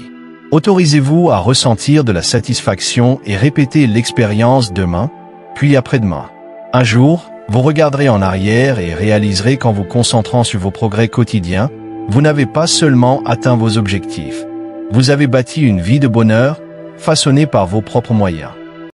S1: Autorisez-vous à ressentir de la satisfaction et répétez l'expérience demain, puis après-demain. Un jour, vous regarderez en arrière et réaliserez qu'en vous concentrant sur vos progrès quotidiens, vous n'avez pas seulement atteint vos objectifs. Vous avez bâti une vie de bonheur, façonnée par vos propres moyens.